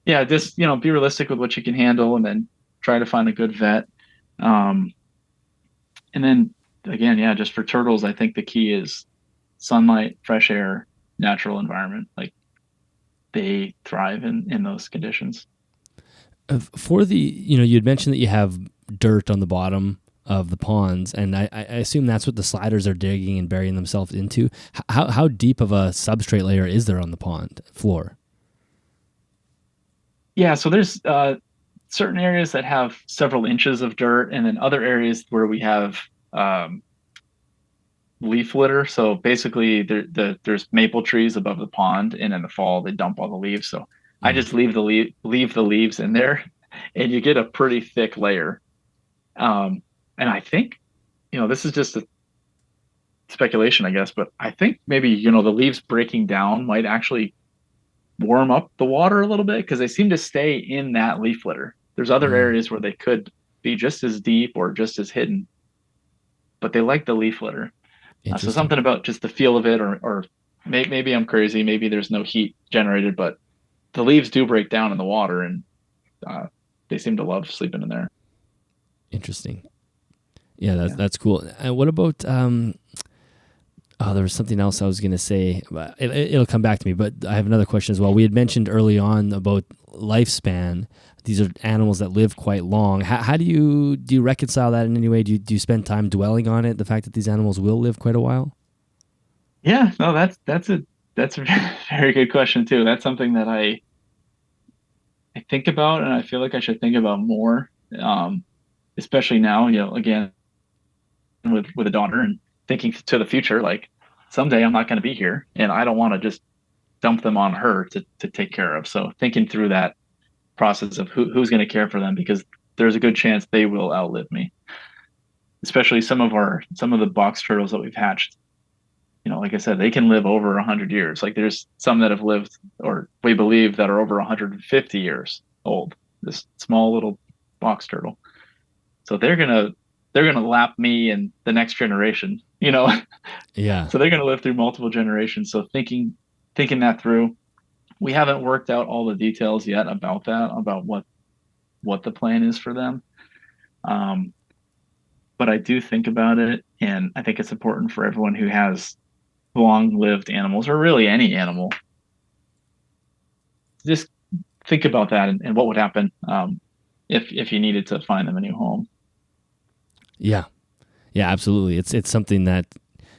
yeah, just, be realistic with what you can handle, and then try to find a good vet. And then again, yeah, just for turtles, I think the key is sunlight, fresh air, natural environment. Like, they thrive in those conditions. For the, you had mentioned that you have dirt on the bottom of the ponds, and I assume that's what the sliders are digging and burying themselves into. How deep of a substrate layer is there on the pond floor? Yeah, so there's certain areas that have several inches of dirt, and then other areas where we have leaf litter. So basically, there's maple trees above the pond, and in the fall they dump all the leaves. So I just leave the leaves in there, and you get a pretty thick layer. And I think, this is just a speculation, I guess, but I think maybe the leaves breaking down might actually warm up the water a little bit, because they seem to stay in that leaf litter. There's other areas where they could be just as deep or just as hidden, but they like the leaf litter. So something about just the feel of it, or maybe I'm crazy. Maybe there's no heat generated, but the leaves do break down in the water, and they seem to love sleeping in there. Interesting. Yeah, that's cool. What about there was something else I was going to say. It'll come back to me, but I have another question as well. We had mentioned early on about lifespan. These are animals that live quite long. How do you reconcile that in any way? Do you spend time dwelling on it, the fact that these animals will live quite a while? Yeah, no, that's That's a very good question too. That's something that I think about, and I feel like I should think about more, um, especially now. Again, with a daughter, and thinking to the future, like someday I'm not going to be here, and I don't want to just dump them on her to take care of. So thinking through that process of who's going to care for them, because there's a good chance they will outlive me. Especially some of the box turtles that we've hatched. Like I said, they can live over 100 years. Like there's some that have lived, or we believe that are over 150 years old. This small little box turtle. So they're gonna lap me and the next generation. Yeah. So they're gonna live through multiple generations. So thinking that through, we haven't worked out all the details yet about that, about what the plan is for them. Um, but I do think about it, and I think it's important for everyone who has long-lived animals, or really any animal, just think about that, and what would happen, if you needed to find them a new home. Yeah. Yeah, absolutely. It's something that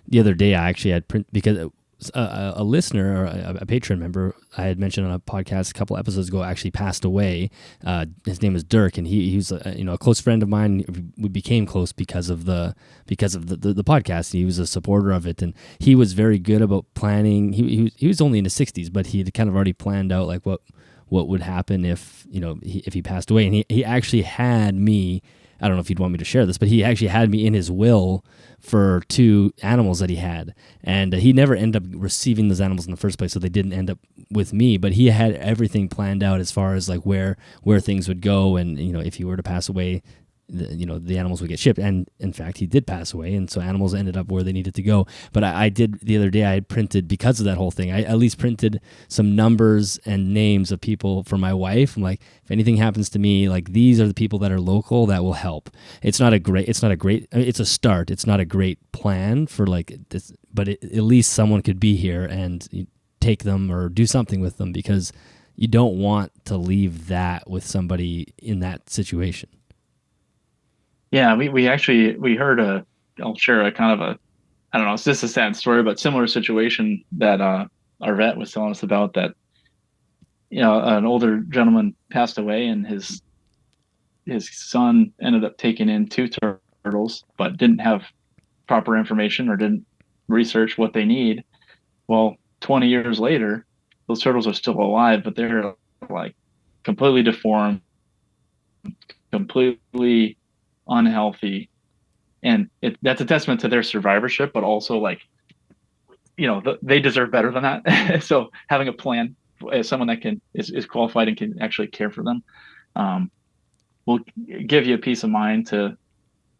the other day I actually had print because a listener or a Patreon member I had mentioned on a podcast a couple episodes ago actually passed away. His name is Dirk, and he was a close friend of mine. We became close because of the podcast. He was a supporter of it, and he was very good about planning. He was only in his 60s, but he had kind of already planned out like what would happen if if he passed away, and he actually had me. I don't know if you'd want me to share this, but he actually had me in his will for 2 animals that he had. And he never ended up receiving those animals in the first place, so they didn't end up with me. But he had everything planned out as far as like where things would go, and if he were to pass away, the animals would get shipped. And in fact, he did pass away, and so animals ended up where they needed to go. But I did the other day, I had printed, because of that whole thing, I at least printed some numbers and names of people for my wife. I'm like, if anything happens to me, like these are the people that are local that will help. It's a start. It's not a great plan for like this, but at least someone could be here and take them or do something with them, because you don't want to leave that with somebody in that situation. Yeah, we heard I'll share a kind of a, I don't know, it's just a sad story, but similar situation that our vet was telling us about, that an older gentleman passed away, and his son ended up taking in 2 turtles, but didn't have proper information or didn't research what they need. Well, 20 years later, those turtles are still alive, but they're like completely deformed, completely unhealthy, and that's a testament to their survivorship, but also like they deserve better than that. So having a plan as someone that is qualified and can actually care for them, will give you a peace of mind to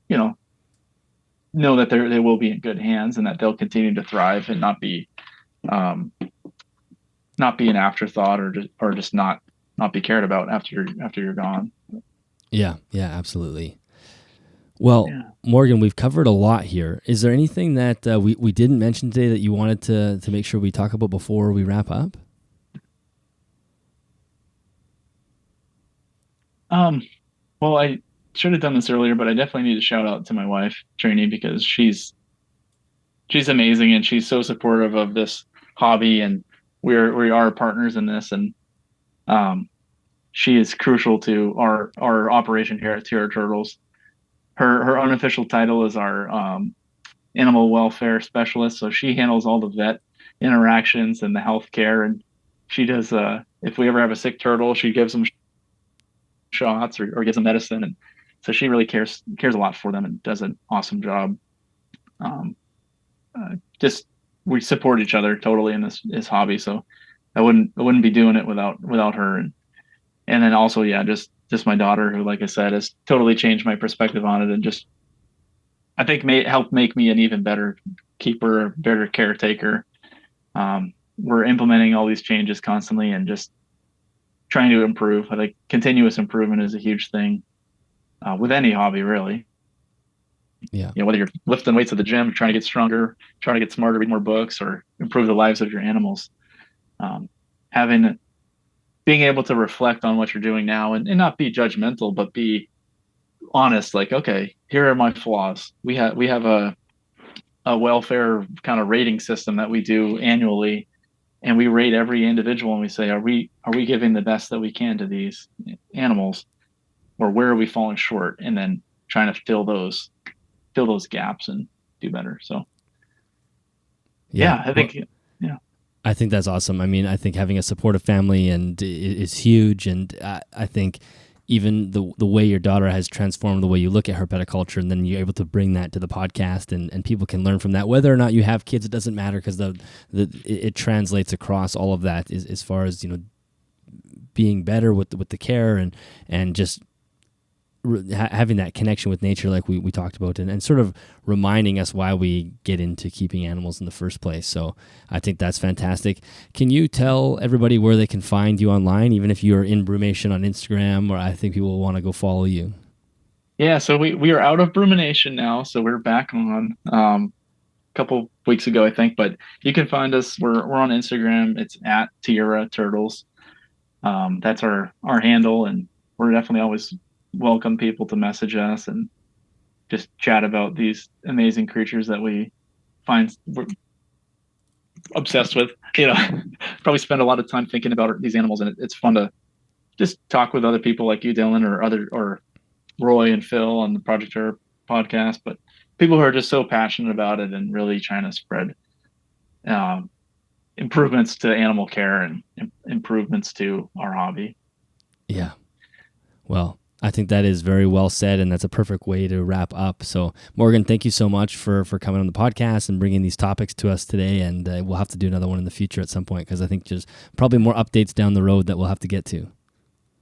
know that they will be in good hands, and that they'll continue to thrive and um, not be an afterthought, or just not be cared about after you're gone. Yeah, absolutely. Well, Yeah. Morgan, we've covered a lot here. Is there anything that we didn't mention today that you wanted to make sure we talk about before we wrap up? Well, I should have done this earlier, but I definitely need to shout out to my wife, Trini, because she's amazing, and she's so supportive of this hobby, and we are partners in this, and she is crucial to our operation here at Tierra Turtles. Her unofficial title is our animal welfare specialist, so she handles all the vet interactions and the health care, and she does. If we ever have a sick turtle, she gives them shots, or gives them medicine, and so she really cares a lot for them and does an awesome job. Just we support each other totally in this hobby, so I wouldn't be doing it without her, and then also, yeah, just my daughter, who, like I said, has totally changed my perspective on it, and just I think helped make me an even better keeper, better caretaker. We're implementing all these changes constantly, and just trying to improve. I think continuous improvement is a huge thing with any hobby, really. Yeah. Whether you're lifting weights at the gym, trying to get stronger, trying to get smarter, read more books, or improve the lives of your animals. Being able to reflect on what you're doing now, and not be judgmental, but be honest. Like, okay, here are my flaws. We have a welfare kind of rating system that we do annually, and we rate every individual, and we say, are we giving the best that we can to these animals, or where are we falling short, and then trying to fill those gaps and do better. So I think that's awesome. I mean, I think having a supportive family is huge, and I think even the way your daughter has transformed the way you look at herpetoculture, and then you're able to bring that to the podcast, and people can learn from that. Whether or not you have kids, it doesn't matter, because it translates across all of that as far as, being better with the care and just having that connection with nature, like we talked about, and sort of reminding us why we get into keeping animals in the first place. So I think that's fantastic. Can you tell everybody where they can find you online, even if you're in Brumation on Instagram, or I think people will want to go follow you? Yeah, so we are out of Brumation now, so we're back on a couple weeks ago, I think. But you can find us. We're on Instagram. It's at Tierra Turtles. That's our handle, and we're definitely always welcome people to message us and just chat about these amazing creatures that we're obsessed with. Probably spend a lot of time thinking about these animals, and it's fun to just talk with other people like you, Dylan, or Roy and Phil on the Project Herp podcast, but people who are just so passionate about it and really trying to spread improvements to animal care and improvements to our hobby. Yeah. Well, I think that is very well said, and that's a perfect way to wrap up. So, Morgan, thank you so much for coming on the podcast and bringing these topics to us today, and we'll have to do another one in the future at some point, because I think there's probably more updates down the road that we'll have to get to.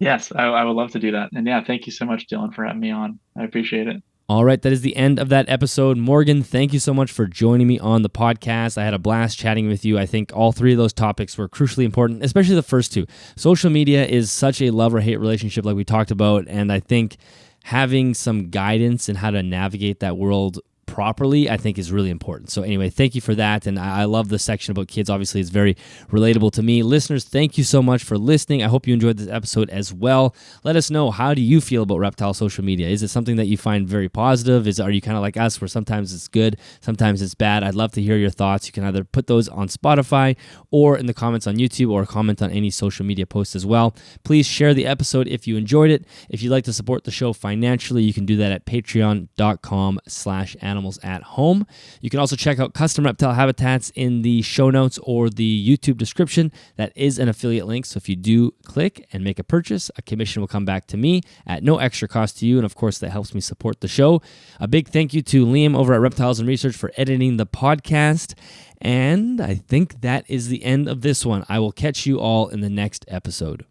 Yes, I would love to do that. And yeah, thank you so much, Dylan, for having me on. I appreciate it. All right, that is the end of that episode. Morgan, thank you so much for joining me on the podcast. I had a blast chatting with you. I think all three of those topics were crucially important, especially the first two. Social media is such a love or hate relationship, like we talked about, and I think having some guidance in how to navigate that world properly, I think, is really important. So anyway, thank you for that. And I love the section about kids. Obviously, it's very relatable to me. Listeners, thank you so much for listening. I hope you enjoyed this episode as well. Let us know, how do you feel about reptile social media? Is it something that you find very positive? Are you kind of like us, where sometimes it's good, sometimes it's bad? I'd love to hear your thoughts. You can either put those on Spotify or in the comments on YouTube, or comment on any social media posts as well. Please share the episode if you enjoyed it. If you'd like to support the show financially, you can do that at patreon.com/animals at home. You can also check out custom reptile habitats in the show notes or the YouTube description. That is an affiliate link, so if you do click and make a purchase, a commission will come back to me at no extra cost to you, and of course that helps me support the show. A big thank you to Liam over at Reptiles and Research for editing the podcast, and I think that is the end of this one. I will catch you all in the next episode.